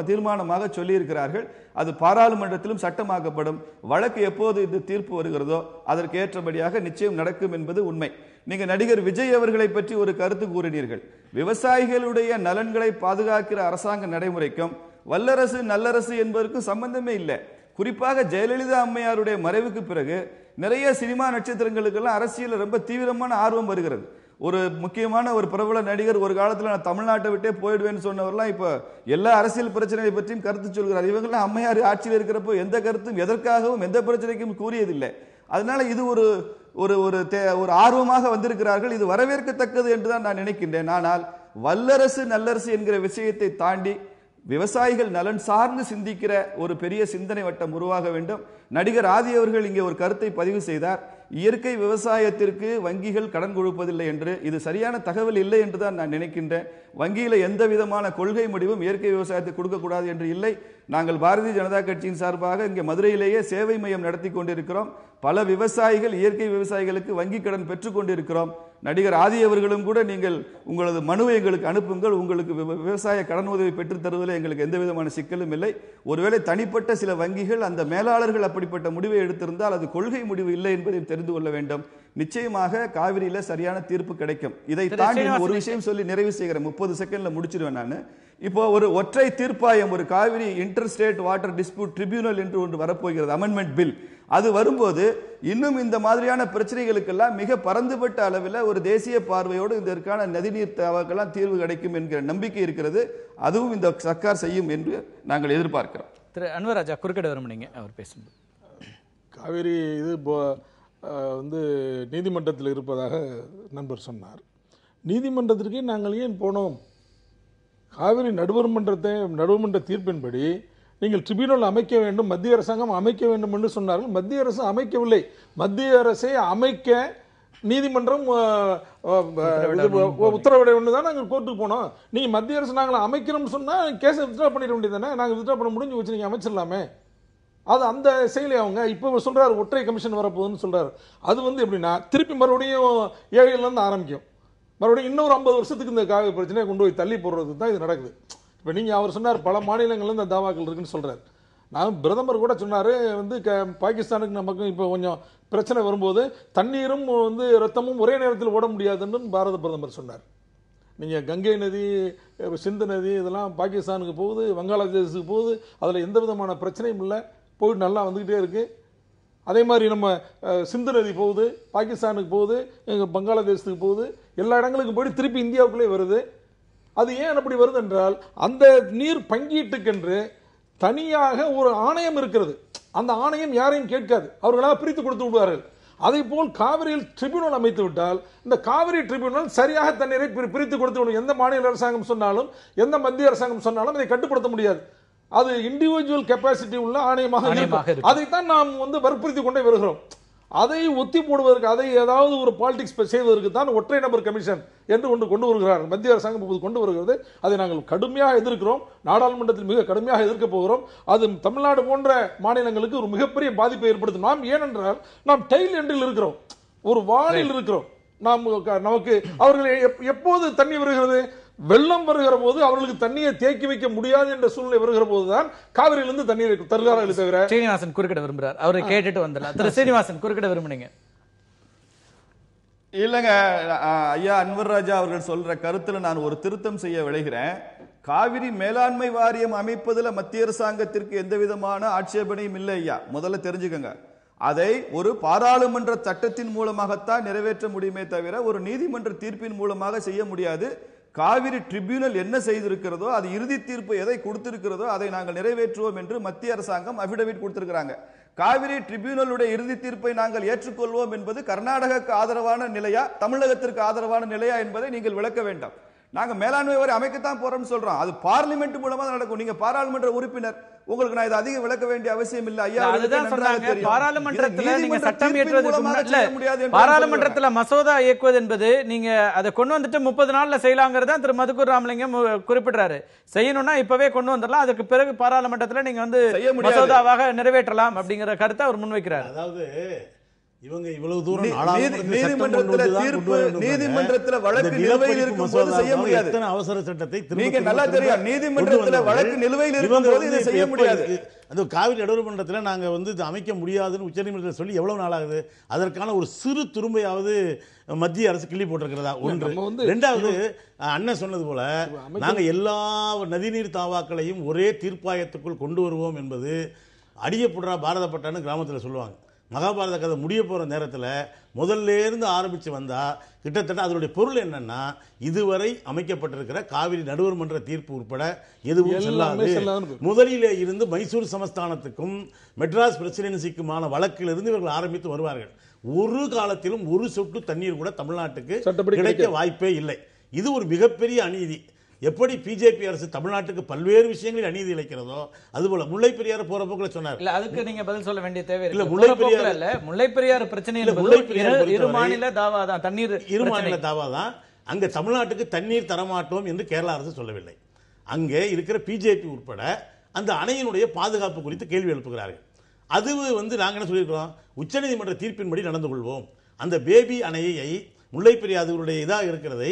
தீர்மானமாக சொல்லி இருக்கிறார்கள். அது பாராளுமன்றத்திலும் சட்டமாக்கப்படும். வழக்கு எப்போது இந்த தீர்ப்பு வருகிறதோ அதற்கு ஏற்றபடியாக நிச்சயம் நடக்கும் என்பது உண்மை. நீங்க நடிகர் விஜய் அவர்களை பற்றி ஒரு கருத்து கூறினீர்கள். விவசாயிகளுடைய நலன்களை பாதுகாக்கிற அரசாங்க நடைமுறைக்கும் வல்லரசு நல்லரசு என்பதற்கும் சம்பந்தமே இல்லை. குறிப்பாக ஜெயலலிதா அம்மையாருடைய மறைவுக்கு பிறகு நிறைய சினிமா நட்சத்திரங்களுக்கெல்லாம் அரசியல் ரொம்ப தீவிரமான ஆர்வம் வருகிறது. ஒரு முக்கியமான ஒரு பிரபல நடிகர் ஒரு காலத்தில் நான் தமிழ்நாட்டை விட்டே போயிடுவேன்னு சொன்னவர்லாம் இப்போ எல்லா அரசியல் பிரச்சனையை பற்றியும் கருத்து சொல்கிறார். இவங்கெல்லாம் அம்மையார் ஆட்சியில் இருக்கிறப்போ எந்த கருத்தும் எதற்காகவும் எந்த பிரச்சனைக்கும் கூறியதில்லை. அதனால இது ஒரு ஒரு ஆர்வமாக வந்திருக்கிறார்கள். இது வரவேற்கத்தக்கது என்றுதான் நான் நினைக்கின்றேன். ஆனால் வல்லரசு நல்லரசு என்கிற விஷயத்தை தாண்டி விவசாயிகள் நலன் சார்ந்து சிந்திக்கிற ஒரு பெரிய சிந்தனை வட்டம் உருவாக வேண்டும். நடிகர் ஆதி அவர்கள் இங்கே ஒரு கருத்தை பதிவு செய்தார். இயற்கை விவசாயத்திற்கு வங்கிகள் கடன் கொடுப்பதில்லை என்று. இது சரியான தகவல் இல்லை என்று தான் நான் நினைக்கின்றேன். வங்கியில எந்த விதமான கொள்கை முடிவும் இயற்கை விவசாயத்தை கொடுக்கக்கூடாது என்று இல்லை. நாங்கள் பாரதிய ஜனதா கட்சியின் சார்பாக இங்கே மதுரையிலேயே சேவை மையம் நடத்தி கொண்டிருக்கிறோம். பல விவசாயிகள் இயற்கை விவசாயிகளுக்கு வங்கி கடன் பெற்றுக் கொண்டிருக்கிறோம். நடிகர் ஆதி அவர்களும் கூட நீங்கள் உங்களது மனுவை எங்களுக்கு அனுப்புங்கள், உங்களுக்கு விவசாய கடன் உதவி பெற்றுத் தருவதில் எங்களுக்கு எந்த விதமான சிக்கலும் இல்லை. ஒருவேளை தனிப்பட்ட சில வங்கிகள் அந்த மேலாளர்கள் அப்படிப்பட்ட முடிவை எடுத்திருந்தால் அது கொள்கை முடிவு இல்லை என்பதையும் தெரிந்து கொள்ள வேண்டும். நிச்சயமாக காவிரியில சரியான தீர்ப்பு கிடைக்கும். இதை தாண்டி ஒரு விஷயம் சொல்லி நிறைவு செய்கிறேன், 30 செகண்ட்ல முடிச்சிடுவேன் நான். இப்போ ஒரு ஒற்றை தீர்ப்பாயம், ஒரு Kaveri inter state water dispute tribunal என்று ஒன்று வரப்போகிறது, அமெண்ட்மெண்ட் பில். அது வரும்போது இன்னும் இந்த மாதிரியான பிரச்சனைகளுக்கெல்லாம் மிக பரந்துபட்ட அளவில் ஒரு தேசிய பார்வையோடு இதற்கான நதிநீர் தேவைக்கெல்லாம் தீர்வு கிடைக்கும் என்கிற நம்பிக்கை இருக்கிறது. அதுவும் இந்த சர்க்கார் செய்யும் என்று நாங்கள் எதிர்பார்க்கிறோம். திரு அன்வர் ராஜா குறுக்கிட விரும்புனீங்க, அவர் பேசும்போது. காவிரி இது வந்து நீதிமன்றத்தில் இருப்பதாக நண்பர் சொன்னார். நீதிமன்றத்திற்கே நாங்கள் ஏன் போனோம்? காவிரி நடுவர்மன்ற தீர்ப்பின்படி நீங்கள் ட்ரிபியூனல் அமைக்க வேண்டும், மத்திய அரசாங்கம் அமைக்க வேண்டும் என்று சொன்னார்கள். மத்திய அரசு அமைக்கவில்லை. மத்திய அரசை அமைக்க நீதிமன்றம் உத்தரவிட வேண்டும் தான் நாங்கள் கோர்ட்டுக்கு போனோம். நீங்கள் மத்திய அரசு நாங்கள் அமைக்கணும்னு சொன்னால் கேஸை வித்ட்ரா பண்ணிட வேண்டியதானே? நாங்கள் வித்ட்ரா பண்ண முடிஞ்சு வச்சு நீங்கள் அமைச்சிடலாமே. அது அந்த செயலி அவங்க இப்போ சொல்றாரு ஒற்றை கமிஷன் வரப்போகுதுன்னு சொல்றாரு. அது வந்து எப்படின்னா திருப்பி மறுபடியும் 7லேருந்து ஆரம்பிக்கும். மறுபடியும் இன்னொரு 50 வருஷத்துக்கு இந்த காவிரி பிரச்சனையை கொண்டு போய் தள்ளி போடுறதுக்கு தான் இது நடக்குது. இப்போ நீங்கள் அவர் சொன்னார் பல மாநிலங்கள்ல இந்த தாவாக்கள் இருக்குன்னு சொல்றாரு. நான் பிரதமர் கூட சொன்னார் வந்து பாகிஸ்தானுக்கு நமக்கும் இப்போ கொஞ்சம் பிரச்சனை வரும்போது தண்ணீரும் வந்து ரத்தமும் ஒரே நேரத்தில் ஓட முடியாதுன்னு பாரத பிரதமர் சொன்னார். நீங்கள் கங்கை நதி, சிந்து நதி இதெல்லாம் பாகிஸ்தானுக்கு போகுது, வங்காளதேசத்துக்கு போகுது, அதில் எந்த விதமான பிரச்சனையும் இல்லை, போயிட்டு நல்லா வந்துக்கிட்டே இருக்குது. அதே மாதிரி நம்ம சிந்து நதி போகுது, பாகிஸ்தானுக்கு போகுது, பங்களாதேசத்துக்கு போகுது, எல்லா இடங்களுக்கும் போயிட்டு திருப்பி இந்தியாவுக்குள்ளே வருது. அது ஏன் அப்படி வருது என்றால் அந்த நீர் பங்கீட்டுக்கென்று தனியாக ஒரு ஆணையம் இருக்கிறது. அந்த ஆணையம் யாரையும் கேட்காது, அவர்களாக பிரித்து கொடுத்து விடுவார்கள். அதே போல் காவிரியில் ட்ரிபியூனல் அமைத்து விட்டால் இந்த காவிரி ட்ரிபியூனல் சரியாக தண்ணீரை பிரித்து கொடுத்து விடும். எந்த மாநில அரசாங்கம் சொன்னாலும் எந்த மத்திய அரசாங்கம் சொன்னாலும் அதை கட்டுப்படுத்த முடியாது. அது இண்டிவிஜுவல் கெப்பாசிட்டி உள்ள ஆணையமாக இருக்கும். அதைத்தான் நாம் வந்து வற்புறுத்தி கொண்டே வருகிறோம். அதை ஒத்தி போடுவதற்கு, அதை ஏதாவது ஒரு பாலிடிக்ஸ் செய்வதற்கு தான் ஒற்றை நபர் கமிஷன் என்று ஒன்று கொண்டு வருகிறார் மத்திய அரசாங்கம் இப்போது கொண்டு வருகிறது. அதை நாங்கள் கடுமையாக எதிர்க்கிறோம், நாடாளுமன்றத்தில் மிக கடுமையாக எதிர்க்க போகிறோம். அது தமிழ்நாடு போன்ற மாநிலங்களுக்கு ஒரு மிகப்பெரிய பாதிப்பை ஏற்படுத்தும். நாம் ஏனென்றால் நாம் டெயில் எண்டில் இருக்கிறோம், ஒரு வானில் இருக்கிறோம். நமக்கு அவர்கள் எப்போது தண்ணி வருகிறது, வெள்ளம் வருகிற போது அவர்களுக்கு தண்ணியை தேக்கி வைக்க முடியாது என்ற சூழ்நிலை வருகிற போதுதான் காவிரியிலிருந்து தண்ணீரை தருகிறார்கள். தவிர ஸ்ரீனிவாசன் குறுக்கிட விரும்புகிறார், அவரை கேட்டுட்டு வந்துடலாம். திரு ஸ்ரீனிவாசன் குறுக்கிட விரும்புனீங்க. இல்லைங்க ஐயா, அன்வர் ராஜா அவர்கள் சொல்ற கருத்துல நான் ஒரு திருத்தம் செய்ய விளைகிறேன். காவிரி மேலாண்மை வாரியம் அமைப்பதில் மத்திய அரசாங்கத்திற்கு எந்த விதமான ஆட்சேபனையும் இல்லை ஐயா, முதல்ல தெரிஞ்சுக்கங்க. அதை ஒரு பாராளுமன்ற சட்டத்தின் மூலமாகத்தான் நிறைவேற்ற முடியுமே தவிர ஒரு நீதிமன்ற தீர்ப்பின் மூலமாக செய்ய முடியாது. காவிரி ட்ரிபியூனல் என்ன செய்திருக்கிறதோ, அது இறுதி தீர்ப்பு எதை கொடுத்திருக்கிறதோ அதை நாங்கள் நிறைவேற்றுவோம் என்று மத்திய அரசாங்கம் அபிடவிட் கொடுத்திருக்கிறாங்க. காவிரி ட்ரிபியூனலுடைய இறுதி தீர்ப்பை நாங்கள் ஏற்றுக்கொள்வோம் என்பது கர்நாடகாவுக்கு ஆதரவான நிலையா, தமிழகத்திற்கு ஆதரவான நிலையா என்பதை நீங்கள் விளக்க வேண்டாம். நாங்க மேலாண்மை வாரியம் அமைக்கத்தான் போறோம்னு சொல்றோம். அது பார்லிமெண்ட் மூலமா நடக்கும். நீங்க பாராளுமன்ற உறுப்பினர், உங்களுக்கு நான் இதை அதிக விளக்க வேண்டிய அவசியம் இல்லை ஐயா. அதுதான் சொன்னாங்க, பாராளுமன்றத்துல நீங்க சட்டம் இயற்றுவதற்கு முன்னாடி பாராளுமன்றத்துல மசோதா இயக்குவது என்பது நீங்க அதை கொண்டு வந்துட்டு 30 நாள்ல செய்யலாங்கிறதா திரு மதுக்கூர் ராமலிங்கம் குறிப்பிடுறாரு. செய்யணும்னா இப்பவே கொண்டு வந்துடலாம், அதுக்கு பிறகு பாராளுமன்றத்துல நீங்க வந்து மசோதாவாக நிறைவேற்றலாம் அப்படிங்கிற கருத்தை அவர் முன்வைக்கிறார். அதாவது இவங்க இவ்வளவு தூரம் நீதிமன்றத்தில் வழக்கு நிலுவையில் இருக்கும் போது செய்ய முடியாது. அவசர சட்டத்தை நீங்க நல்லா தெரியும், நீதிமன்றத்தில் வழக்கு நிலுவையில் இருக்கும் போது இதை செய்ய முடியாது. அந்த காவிரி நடுவர்மன்றத்தில் நாங்க வந்து இது அமைக்க முடியாதுன்னு உச்சநீதிமன்றத்தில் சொல்லி எவ்வளவு நாள் ஆகுது? அதற்கான ஒரு சிறு துரும்பையாவது மத்திய அரசு கிள்ளி போட்டிருக்கிறதா ஒன்று. ரெண்டாவது, அண்ணன் சொன்னது போல நாங்க எல்லா நதிநீர் தாவாக்களையும் ஒரே தீர்ப்பாயத்துக்குள் கொண்டு வருவோம் என்பது அடியப்படுறா பாரதப்பட்டான்னு கிராமத்தில் சொல்லுவாங்க. மகாபாரத கதை முடிய போகிற நேரத்தில் முதல்ல இருந்து ஆரம்பித்து வந்தால் கிட்டத்தட்ட அதனுடைய பொருள் என்னன்னா, இதுவரை அமைக்கப்பட்டிருக்கிற காவிரி நடுவர் மன்ற தீர்ப்பு உட்பட எதுவும் செல்லாது. முதலிலே இருந்து மைசூர் சமஸ்தானத்துக்கும் மெட்ராஸ் பிரசிடென்சிக்குமான வழக்கிலிருந்து இவர்கள் ஆரம்பித்து வருவார்கள். ஒரு காலத்திலும் ஒரு சொட்டு தண்ணீர் கூட தமிழ்நாட்டுக்கு கிடைக்க வாய்ப்பே இல்லை. இது ஒரு மிகப்பெரிய அநீதி. எப்படி பிஜேபி அரசு தமிழ்நாட்டுக்கு பல்வேறு விஷயங்களில் அநீதி இழைக்கிறதோ அதுபோல முல்லை பெரியார் போற போக்குல சொன்னார். இல்ல, அதுக்கு நீங்க பதில் சொல்ல வேண்டிய தேவை இல்ல. முல்லை பெரியார் இல்ல, முல்லை பெரியார் பிரச்சனை இரு மாநில தாவா தான், தண்ணீர் இரு மாநில தாவா தான். அங்க தமிழ்நாட்டுக்கு தண்ணீர் தரமாட்டோம் என்று கேரள அரசு சொல்லவில்லை. அங்கே இருக்கிற பிஜேபி உட்பட அந்த அணையினுடைய பாதுகாப்பு குறித்து கேள்வி எழுப்புகிறார்கள். அது வந்து நாங்க என்ன சொல்லியிருக்கிறோம், உச்சநீதிமன்ற தீர்ப்பின்படி நடந்து கொள்வோம். அந்த பேபி அணையை முல்லை பெரியாறுடைய இதாக இருக்கிறதை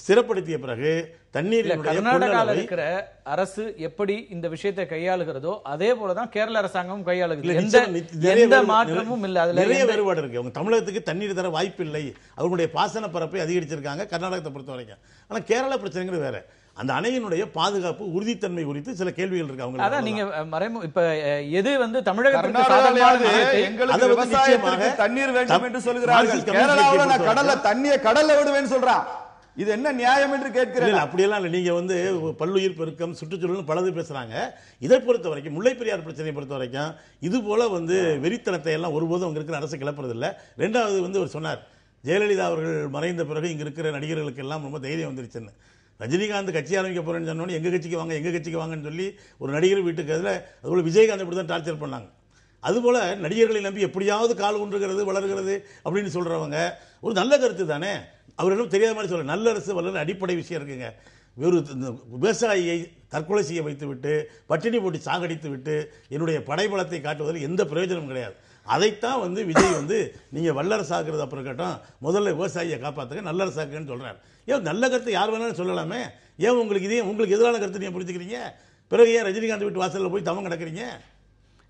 ஸ்திரப்படுத்திய பிறகு தண்ணீரில் கர்நாடகாவில் இருக்கிற அரசு எப்படி இந்த விஷயத்தை கையாளுகிறதோ அதே போலதான் கேரள அரசாங்கமும் கையாளுகிறது. எந்த மாற்றமும் இல்ல. அதுல நிறைய வேறுபாடு இருக்கு. அவங்க தமிழகத்துக்கு தண்ணீர் தர வாய்ப்பு இல்லை. அவங்களுடைய பாசன பரப்பை அதிகரிச்சிருக்காங்க கர்நாடகத்தை பொறுத்த வரைக்கும். ஆனா கேரள பிரச்சனைங்கிறது வேற. அந்த அணையினுடைய பாதுகாப்பு உறுதித்தன்மை குறித்து சில கேள்விகள் இருக்கு. அவங்க அதான் நீங்க இப்ப எது தமிழகத்துக்கு தண்ணீர் வேண்டும் என்று சொல்கிறார்கள். கேரளாவுல நான் கடல்ல விடுவேன்னு சொல்றான். இது என்ன நியாயம் என்று கேட்கிறேன். அப்படியெல்லாம் இல்லை. நீங்க பல்லுயிர் பெருக்கம் சுற்றுச்சூழல் பலது பேசுறாங்க. இதை பொறுத்த வரைக்கும் முல்லை பெரியார் பிரச்சனையை பொறுத்த வரைக்கும் இது போல வெறித்தனத்தை எல்லாம் ஒருபோதும் அங்க இருக்கிற அரசு கிளப்புறதில்லை. ரெண்டாவது அவர் சொன்னார், ஜெயலலிதா அவர்கள் மறைந்த பிறகு இங்க இருக்கிற நடிகர்களுக்கு எல்லாம் ரொம்ப தைரியம் வந்துருச்சுன்னு. ரஜினிகாந்த் கட்சி ஆரம்பிக்க போறேன்னு சொன்னோன்னு எங்க கட்சிக்கு வாங்கன்னு சொல்லி ஒரு நடிகர் வீட்டுக்கு அதுபோல விஜயகாந்த் இப்படி தான் டார்ச்சர் பண்ணாங்க. அதுபோல நடிகர்களை நம்பி எப்படியாவது கால் ஒன்றுகிறது வளர்கிறது அப்படின்னு சொல்றவங்க ஒரு நல்ல கருத்து தானே. அவர்களும் தெரியாத மாதிரி சொல்ல நல்ல அரசு வளர அடிப்படை விஷயம் இருக்குங்க. வெறும் விவசாயியை தற்கொலை செய்ய வைத்து விட்டு பட்டினி போட்டு சாகடித்து விட்டு என்னுடைய படைபலத்தை காட்டுவதில் எந்த பிரயோஜனமும் கிடையாது. அதைத்தான் விஜய் நீங்க வல்லரசாக்குறது அப்புறம் இருக்கட்டும், முதல்ல விவசாயியை காப்பாத்துங்க நல்லரசாக்குன்னு சொல்றாரு. ஏன் நல்ல கருத்து யார் வேணாலும் சொல்லலாமே. ஏன் உங்களுக்கு எதிரான கருத்து நீங்க புரிஞ்சுக்கிறீங்க? பிறகு ஏன் ரஜினிகாந்த் வீட்டு வாசல்ல போய் தவம் கிடக்குறீங்க?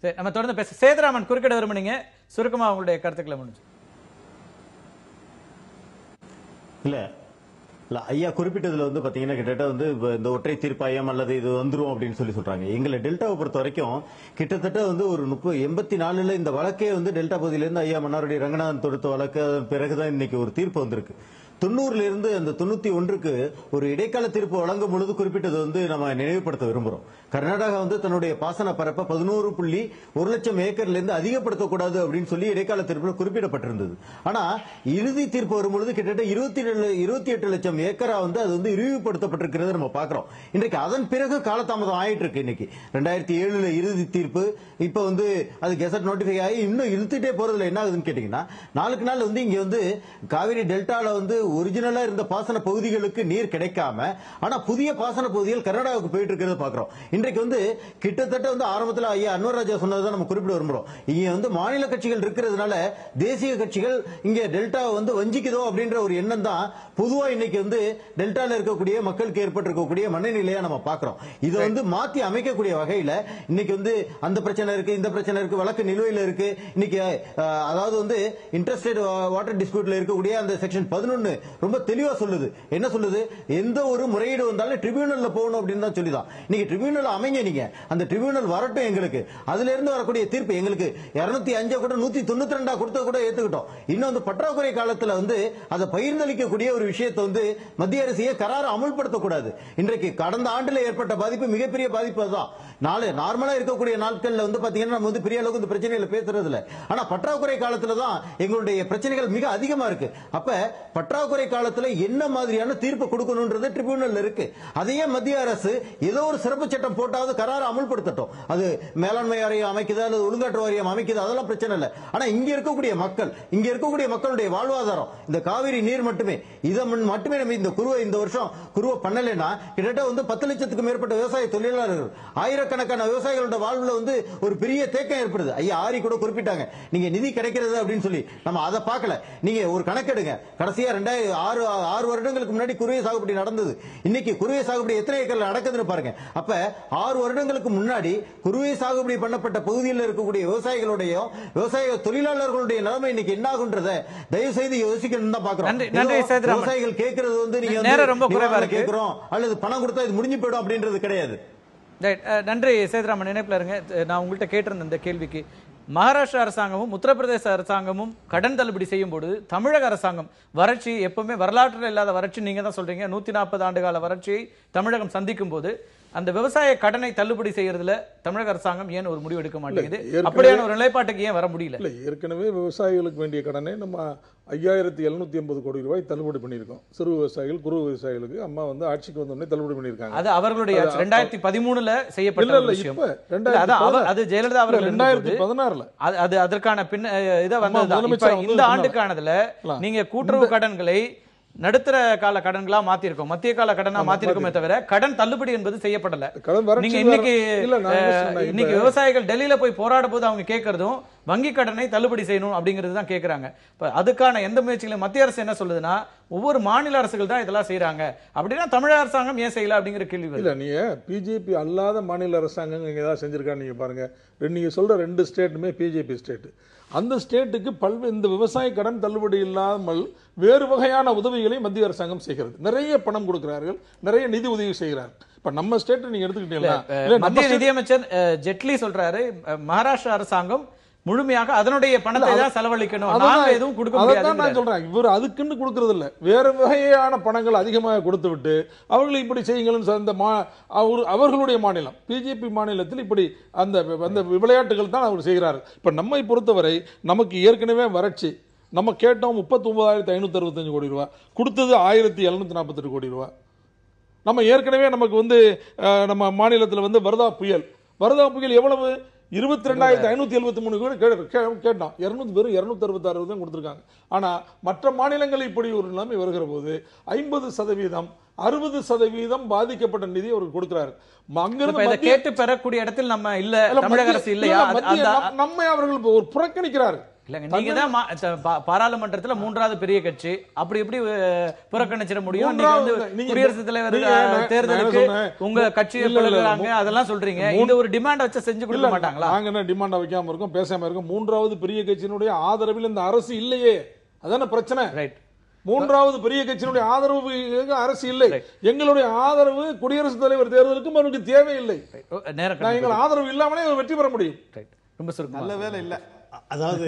சரி, நம்ம தொடர்ந்து பேச. சேதுராமன் குறுக்கிட விரும்புனீங்க, சுருக்கமா உங்களுடைய கருத்துக்களை முடிஞ்சு. இல்ல ஐயா குறிப்பிட்டதுல பாத்தீங்கன்னா கிட்டத்தட்ட இந்த ஒற்றை தீர்ப்பாயம் அல்லது இது வந்துரும் அப்படின்னு சொல்றாங்க. எங்களை டெல்டாவை பொறுத்த வரைக்கும் கிட்டத்தட்ட ஒரு 84 இந்த வழக்கே டெல்டா பகுதியிலிருந்து ஐயா மன்னாருடைய ரங்கநாதன் தொடுத்த வழக்கு பிறகுதான் இன்னைக்கு ஒரு தீர்ப்பு வந்திருக்கு. 90ல இருந்து அந்த 91க்கு ஒரு இடைக்கால தீர்ப்பு வழங்கும் பொழுது குறிப்பிட்டது நம்ம நினைவுபடுத்த விரும்புறோம். கர்நாடகா தன்னுடைய பாசன பரப்ப 11.1 லட்சம் ஏக்கர்ல இருந்து அதிகப்படுத்தக்கூடாது அப்படின்னு சொல்லி இடைக்கால தீர்ப்பில் குறிப்பிடப்பட்டிருந்தது. ஆனா இறுதி தீர்ப்பு வரும்பொழுது கிட்டத்தட்ட 28 லட்சம் ஏக்கரா அது இழிவுபடுத்தப்பட்டிருக்கிறது நம்ம பாக்குறோம். இன்றைக்கு அதன் பிறகு காலதாமதம் ஆயிட்டு இருக்கு. இன்னைக்கு 2007 இறுதி தீர்ப்பு, இப்ப அது கெசட் நோட்டிஃபை ஆகி இன்னும் இழுத்துட்டே போறதுல என்ன ஆகுதுன்னு கேட்டீங்கன்னா, நாளுக்கு நாள் இங்க காவிரி டெல்டால ஒரிஜினலா இருந்த பாசன பகுதிகளுக்கு நீர் கிடைக்காம ஆனா புதிய பாசன பகுதிகள் கர்நாடகாவுக்கு போயிட்டு இருக்கிறத பாக்குறோம். இன்றைக்கு கிட்டத்தட்ட ஆரம்பத்தில் ஐயா அன்வர் ராஜா சொன்னதை நம்ம குறிப்பிட விரும்புறோம். இங்க மாநில கட்சிகள் இருக்கிறதுனால தேசிய கட்சிகள் இங்க டெல்டா வஞ்சிக்குதோ அப்படின்ற ஒரு எண்ணம் தான் பொதுவா இன்னைக்கு டெல்டால இருக்கக்கூடிய மக்களுக்கு ஏற்பட்டிருக்கக்கூடிய மனநிலையா நம்ம பாக்குறோம். இதை மாத்தி அமைக்கக்கூடிய வகையில இன்னைக்கு அந்த பிரச்சனை இருக்கு, இந்த பிரச்சனை இருக்கு, வழக்கு நிலுவையில் இருக்கு. இன்னைக்கு அதாவது இன்டர்ஸ்டேட் வாட்டர் டிஸ்பியூட்ல இருக்கக்கூடிய அந்த செக்ஷன் 11 ரொம்ப தெளிவா சொல்லுது. என்ன சொல்லுது? எந்த ஒரு முறையீடு வந்தாலும் ட்ரிபியூனல்ல போகணும் அப்படின்னு தான் சொல்லிதான். நீங்க ட்ரிபியூனல் அமைங்க, நீங்க அந்த ட்ரிபியூனல் வரட்டும், எங்களுக்கு அதுல இருந்து வரக்கூடிய தீர்ப்பு எங்களுக்கு 205 கூட 192 கொடுத்த கூட ஏத்துக்கிட்டோம். இன்னும் பற்றாக்குறை காலத்துல அதை பகிர்ந்தளிக்கக்கூடிய ஒரு விஷயத்தை மத்திய அரசையே கரார அமுல்படுத்தக்கூடாது. இன்றைக்கு கடந்த ஆண்டுல ஏற்பட்ட பாதிப்பு மிகப்பெரிய பாதிப்பு தான். நார்மலா இருக்கக்கூடிய நாட்கள்ல பாத்தீங்கன்னா நம்ம பெரிய அளவுக்கு இந்த பிரச்சனைகளை பேசுறது இல்ல. ஆனா பற்றாக்குறை காலத்துல தான் எங்களுடைய பிரச்சனைகள் மிக அதிகமா இருக்கு. அப்ப பற்றாக்குறை காலத்துல என்ன மாதிரியான தீர்ப்பு கொடுக்கணும்ன்றது ட்ரிபியூனல் இருக்கு. அதையே மத்திய அரசு ஏதோ ஒரு சிறப்பு சட்டம் போட்டாவது கரார அமல்படுத்தட்டும். அது மேலாண்மை வாரியம் அமைக்குது அல்லது ஒழுங்காற்று வாரியம் அமைக்குது, அதெல்லாம் பிரச்சனை இல்லை. ஆனா இங்க இருக்கக்கூடிய மக்களுடைய வாழ்வாதாரம் இந்த காவிரி நீர் மட்டுமே. இதை மட்டுமே நம்ம இந்த வருஷம் குருவை பண்ணலைன்னா கிட்டத்தட்ட 10 லட்சத்துக்கு மேற்பட்ட விவசாய தொழிலாளர்கள், ஆயிரக்கணக்கான விவசாயிகளோட வாழ்வுல ஒரு பெரிய தேக்கம் ஏற்படுது. ஐயா ஆரி கூட குறிப்பிட்டாங்க, நீங்க நிதி கிடைக்கிறது அப்படின்னு சொல்லி. நம்ம அதை பார்க்கல. நீங்க ஒரு கணக்கெடுங்க. கடைசியா 6 வருடங்களுக்கு முன்னாடி குறுவை சாகுபடி நடந்தது. இன்னைக்கு குறுவை சாகுபடி எத்தனை ஏக்கர்ல நடக்குதுன்னு பாருங்க. அப்ப 6 வருடங்களுக்கு முன்னாடி குறுவை சாகுபடி பண்ணப்பட்ட பகுதியில் இருக்கக்கூடிய விவசாயிகளுடைய விவசாய தொழிலாளர்களுடைய நிலைமை இன்னைக்கு என்ன ஆகுன்றத தயவு செய்து யோசிக்கணும் தான் பாக்குறோம். விவசாயிகள் கேட்கறது நீங்க கேட்கிறோம் அல்லது பணம் கொடுத்தா இது முடிஞ்சு போயிடும் அப்படின்றது கிடையாது. நன்றி சேதுராமன், நினைப்புல இருங்க. நான் உங்கள்கிட்ட கேட்டிருந்த இந்த கேள்விக்கு மகாராஷ்டிரா அரசாங்கமும் உத்தரப்பிரதேச அரசாங்கமும் கடன் தள்ளுபடி செய்யும் பொழுது தமிழக அரசாங்கம் வறட்சி எப்பவுமே வரலாற்றில் இல்லாத வறட்சி நீங்க தான் சொல்றீங்க. 140 ஆண்டு கால வறட்சியை தமிழகம் சந்திக்கும் போது அந்த விவசாய கடனை தள்ளுபடி செய்யறதுல தமிழக அரசாங்கம் ஏன் ஒரு முடிவு எடுக்க மாட்டேங்குது? அப்படியான ஒரு நிலைப்பாட்டுக்கு ஏன் வர முடியல? ஏற்கனவே விவசாயிகளுக்கு வேண்டிய கடனை நம்ம 5780 கோடி ரூபாய் தள்ளுபடி பண்ணியிருக்கோம். சிறு விவசாயிகள், குறு விவசாயிகளுக்கு அம்மா ஆட்சிக்கு வந்தோடனே தள்ளுபடி பண்ணியிருக்காங்க. அது அவர்களுடைய 2013ல செய்யப்பட்ட விஷயம். அது ஜெயலலிதா அவர்கள் 2016ல அது அதற்கான இதை வந்தது. இந்த ஆண்டுக்கானதுல நீங்க கூட்டுறவு கடன்களை நடுத்தர கால கடன்களா மாத்திருக்கோம், மத்திய கால கடனா மாத்திருக்கோமே தவிர கடன் தள்ளுபடி என்பது செய்யப்படல. நீங்க இன்னைக்கு விவசாயிகள் டெல்லியில போய் போராட போது அவங்க கேட்கறதும் வங்கி கடனை தள்ளுபடி செய்யணும் அப்படிங்கிறது தான் கேட்கறாங்க. அதுக்கான எந்த முயற்சிகளும் மத்திய அரசு என்ன சொல்லுதுன்னா ஒவ்வொரு மாநில அரசுகள் தான் இதெல்லாம் செய்யறாங்க. அப்படின்னா தமிழக அரசாங்கம் ஏன் செய்யல அப்படிங்கிற கேள்வி இல்ல. நீங்க பிஜேபி அல்லாத மாநில அரசாங்கம் நீங்க ஏதாவது செஞ்சிருக்காங்க நீங்க பாருங்க. நீங்க சொல்ற 2 ஸ்டேட்டுமே பிஜேபி ஸ்டேட். அந்த ஸ்டேட்டுக்கு இந்த விவசாய கடன் தள்ளுபடி இல்லாமல் வேறு வகையான உதவிகளை மத்திய அரசாங்கம் செய்கிறது. நிறைய பணம் கொடுக்கிறார்கள், நிறைய நிதி உதவி செய்கிறார்கள். இப்ப நம்ம ஸ்டேட் நீங்க எடுத்துக்கிட்டீங்கன்னா மத்திய நிதியமைச்சர் ஜெட்லி சொல்றாரு மகாராஷ்டிரா அரசாங்கம் முழுமையாக அதனுடைய பணத்தை தான் செலவழிக்கணும், நாங்க எதுவும் கொடுக்க முடியாது. நான் சொல்றேன், இவர் அதுக்குன்னு கொடுக்கறது இல்ல, வேற வகையான பணங்கள் அதிகமாக கொடுத்து விட்டு அவர்களை இப்படி செய்யுங்கள். அவர்களுடைய மாநிலம் பிஜேபி மாநிலத்தில் இப்படி அந்த விளையாட்டுகள் தான் அவர் செய்கிறார். இப்ப நம்மை பொறுத்தவரை நமக்கு ஏற்கனவே வறட்சி, நம்ம கேட்டோம் 39,565 கோடி ரூபாய், கொடுத்தது 1,748 கோடி ரூபாய். நம்ம ஏற்கனவே நமக்கு நம்ம மாநிலத்தில் வர்தா புயல் எவ்வளவு 22,573 கோடி கேட்டோம். வெறும் 266 தான் கொடுத்திருக்காங்க. ஆனா மற்ற மாநிலங்கள் இப்படி ஒரு நிலைமை வருகிற போது 50%, 60% பாதிக்கப்பட்ட நிதி அவர் கொடுக்கிறார். அங்கிருந்து கேட்டு பெறக்கூடிய இடத்தில் நம்ம இல்ல, தமிழக அரசு இல்லையா, நம்மை அவர்கள் ஒரு புறக்கணிக்கிறார். நீங்க தான் பாராளுமன்றத்துல 3வது பெரிய கட்சி, அப்படி எப்படி புறக்கணிச்சிட முடியும்? குடியரசுத் தலைவர் தேர்தலுக்கு உங்க கட்சியை பழகுறாங்க அதெல்லாம் சொல்றீங்க, இந்த ஒரு டிமாண்ட் வச்சு செஞ்சு கொடுக்க மாட்டாங்களா? நாங்க என்ன டிமாண்ட் வைக்காம இருக்கோம், பேசாம இருக்கோம். 3வது பெரிய கட்சியினுடைய ஆதரவில் இந்த அரசு இல்லையே, அதான பிரச்சனை. ரைட், 3வது பெரிய கட்சியினுடைய ஆதரவு அரசு இல்லை. எங்களுடைய ஆதரவு குடியரசுத் தலைவர் தேர்தலுக்கும் அவருக்கு தேவையில்லை. எங்கள் ஆதரவு இல்லாமலே வெற்றி பெற முடியும். ரொம்ப சுருக்கம், நல்ல வேலை இல்ல. அதாவது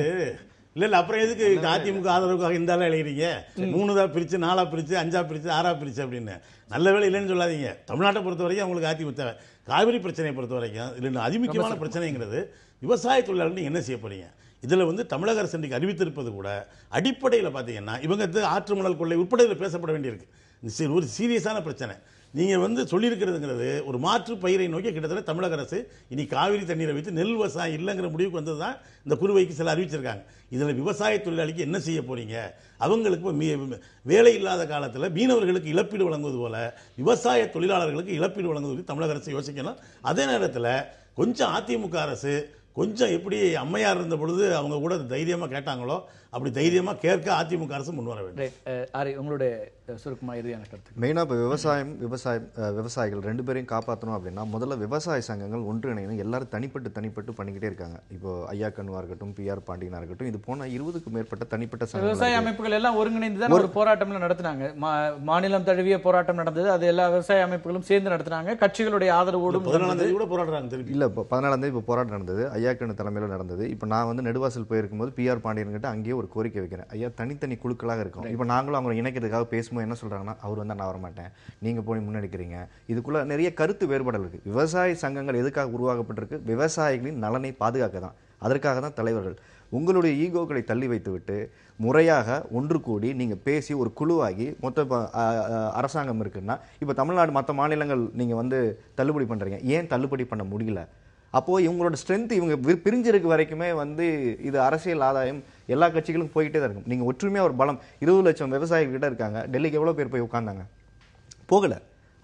இல்ல அப்புறம் எதுக்கு அதிமுக ஆதரவுக்காக இந்த எழுகிறீங்க? 3 பிரிச்சு 4 பிரிச்சு 5 பிரிச்சு 6 பிரிச்சு அப்படின்னு. நல்ல வேலை இல்லைன்னு சொல்லாதீங்க. தமிழ்நாட்டை பொறுத்த வரைக்கும் அவங்களுக்கு அதிமுக தேவை. காவிரி பிரச்சனையை பொறுத்த வரைக்கும் இல்லை அதிமுகமான பிரச்சனைங்கிறது விவசாய தொழிலாளர்கள் என்ன செய்ய போறீங்க? இதுல தமிழக அரசு இன்றைக்கு அறிவித்திருப்பது கூட அடிப்படையில் பார்த்தீங்கன்னா இவங்க ஆற்று மணல் கொள்ளை உட்படையில் பேசப்பட வேண்டியிருக்கு. ஒரு சீரியஸான பிரச்சனை. நீங்க சொல்லியிருக்கிறதுங்கிறது ஒரு மாற்று பயிரை நோக்கி கிட்டத்தட்ட தமிழக அரசு இனி காவிரி தண்ணீரை வைத்து நெல் விவசாயம் இல்லைங்கிற முடிவுக்கு வந்தது தான் இந்த குறுவைக்கு சில அறிவிச்சிருக்காங்க. இதில் விவசாய தொழிலாளிக்கு என்ன செய்ய போறீங்க? அவங்களுக்கு வேலை இல்லாத காலத்தில் மீனவர்களுக்கு இழப்பீடு வழங்குவது போல விவசாய தொழிலாளர்களுக்கு இழப்பீடு வழங்குவது தமிழக அரசு யோசிக்கணும். அதே நேரத்தில் கொஞ்சம் அதிமுக அரசு கொஞ்சம் எப்படி அம்மையார் இருந்த பொழுது அவங்க கூட தைரியமா கேட்டாங்களோ அப்படி தைரியமா கேட்க அதிமுக அரசு முன் வர வேண்டும். உங்களுடைய சுருக்கமா இறுதியான கருத்து. மெயினா இப்போ விவசாயிகள் 2 பேரையும் காப்பாற்றணும் அப்படின்னா முதல்ல விவசாய சங்கங்கள் ஒன்றிணையணும். எல்லாரும் தனிப்பட்டு பண்ணிக்கிட்டே இருக்காங்க. இப்போ ஐயா கண்ணுவா இருக்கட்டும், PR பாண்டியனா இருக்கட்டும், இது போன 20க்கும் மேற்பட்ட தனிப்பட்ட விவசாய அமைப்புகள் எல்லாம் ஒருங்கிணைந்து தான் ஒரு போராட்டம்ல நடத்தினாங்க. மாநிலம் தழுவிய போராட்டம் நடந்தது. அது எல்லா விவசாய அமைப்புகளும் சேர்ந்து நடத்தினாங்க. கட்சிகளுடைய ஆதரவோடு 14ஆம் தேதி கூட போராடுறாங்க. இல்ல 14ஆம் தேதி இப்போ போராட்டம் நடந்தது, ஐயா கண்ணு தலைமையில் நடந்தது. இப்போ நான் நெடுவாசல் போயிருக்கும் போது PR பாண்டியன் கிட்ட அங்கேயே ஒரு கோரிக்கை வைக்கிறேன். ஐயா தனித்தனி குழுக்களாக இருக்கும். இப்போ நாங்களும் அவங்க இணைக்கிறதுக்காக பேசும்போது என்ன சொல்றாங்கன்னா, அவர் நான் வர மாட்டேன், நீங்க போய் முன்னெடுக்கிறீங்க. இதுக்குள்ள நிறைய கருத்து வேறுபாடு இருக்கு. விவசாய சங்கங்கள் எதுக்காக உருவாக்கப்பட்டிருக்கு? விவசாயிகளின் நலனை பாதுகாக்க தான். அதற்காக தான் தலைவர்கள். உங்களுடைய ஈகோக்களை தள்ளி வைத்து விட்டு முறையாக ஒன்று கூடி நீங்க பேசி ஒரு குழுவாகி மொத்த அரசாங்கம் இருக்குன்னா, இப்போ தமிழ்நாடு மற்ற மாநிலங்கள் நீங்க தள்ளுபடி பண்றீங்க, ஏன் தள்ளுபடி பண்ண முடியல? அப்போ இவங்களோட ஸ்ட்ரென்த் இவங்க பிரிஞ்சிருக்கு வரைக்குமே இது அரசியல் ஆதாயம் எல்லா கட்சிகளும் போயிட்டே தான் இருக்கும். நீங்க ஒற்றுமையா ஒரு பலம் 20 லட்சம் விவசாயிகள் கிட்ட இருக்காங்க. டெல்லிக்கு எவ்வளவு பேர் போய் உட்கார்ந்தாங்க? போகல.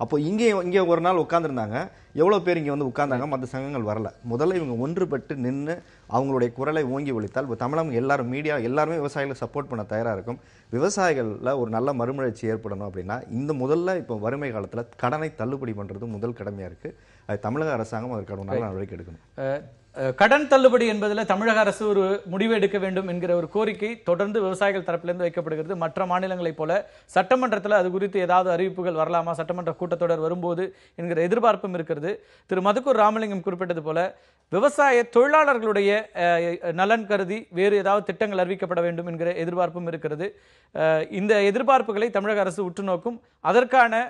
அப்போ இங்கே ஒரு நாள் உட்கார்ந்துருந்தாங்க. எவ்வளவு பேர் இங்க உட்கார்ந்தாங்க? மற்ற சங்கங்கள் வரல. முதல்ல இவங்க ஒன்றுபட்டு நின்று அவங்களுடைய குரலை ஓங்கி ஒலித்தால் தமிழகம் எல்லாரும் மீடியா எல்லாருமே விவசாயிகளை சப்போர்ட் பண்ண தயாரா இருக்கும். விவசாயிகள்ல ஒரு நல்ல மறுமலர்ச்சி ஏற்படணும் அப்படின்னா முதல்ல இப்போ வறுமை காலத்துல கடனை தள்ளுபடி பண்றது முதல் கடமையா இருக்கு. தமிழக அரசாங்கம் அதற்கான நல்ல நடவடிக்கை எடுக்கணும். கடன் தள்ளுபடி என்பதில் தமிழக அரசு ஒரு முடிவு எடுக்க வேண்டும் என்கிற ஒரு கோரிக்கை தொடர்ந்து விவசாயிகள் தரப்பிலிருந்து வைக்கப்படுகிறது. மற்ற மாநிலங்களைப் போல சட்டமன்றத்தில் அது குறித்து ஏதாவது அறிவிப்புகள் வரலாமா, சட்டமன்ற கூட்டத்தொடர் வரும்போது என்கிற எதிர்பார்ப்பும் இருக்கிறது. திரு மதுக்கூர் ராமலிங்கம் குறிப்பிட்டது போல விவசாய தொழிலாளர்களுடைய நலன் கருதி வேறு ஏதாவது திட்டங்கள் அறிவிக்கப்பட வேண்டும் என்கிற எதிர்பார்ப்பும் இருக்கிறது. இந்த எதிர்பார்ப்புகளை தமிழக அரசு உற்று நோக்கும். அதற்கான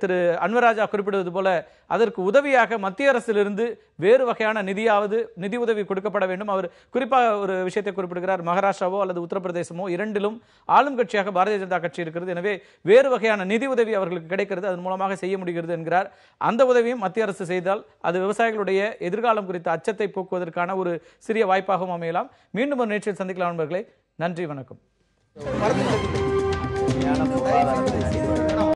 திரு அன்வராஜா குறிப்பிடுவது போல அதற்கு உதவியாக மத்திய அரசிலிருந்து வேறு வகையான நிதி உதவி கொடுக்கப்பட வேண்டும். அவர் குறிப்பாக ஒரு விஷயத்தை குறிப்பிடுகிறார். மகாராஷ்டிராவோ அல்லது உத்தரப்பிரதேசமோ இரண்டிலும் ஆளும் கட்சியாக பாரதிய ஜனதா கட்சி இருக்கிறது. எனவே வேறு வகையான நிதி உதவி அவர்களுக்கு கிடைக்கிறது, அதன் மூலமாக செய்ய முடிகிறது என்கிறார். அந்த உதவியும் மத்திய அரசு செய்தால் அது விவசாயிகளுடைய எதிர்காலம் குறித்த அச்சத்தை போக்குவதற்கான ஒரு சிறிய வாய்ப்பாகவும் அமையலாம். மீண்டும் ஒரு நிகழ்ச்சியில் சந்திக்கலாம் நண்பர்களே. நன்றி, வணக்கம். முழுமையான பொருளாதாரத்தை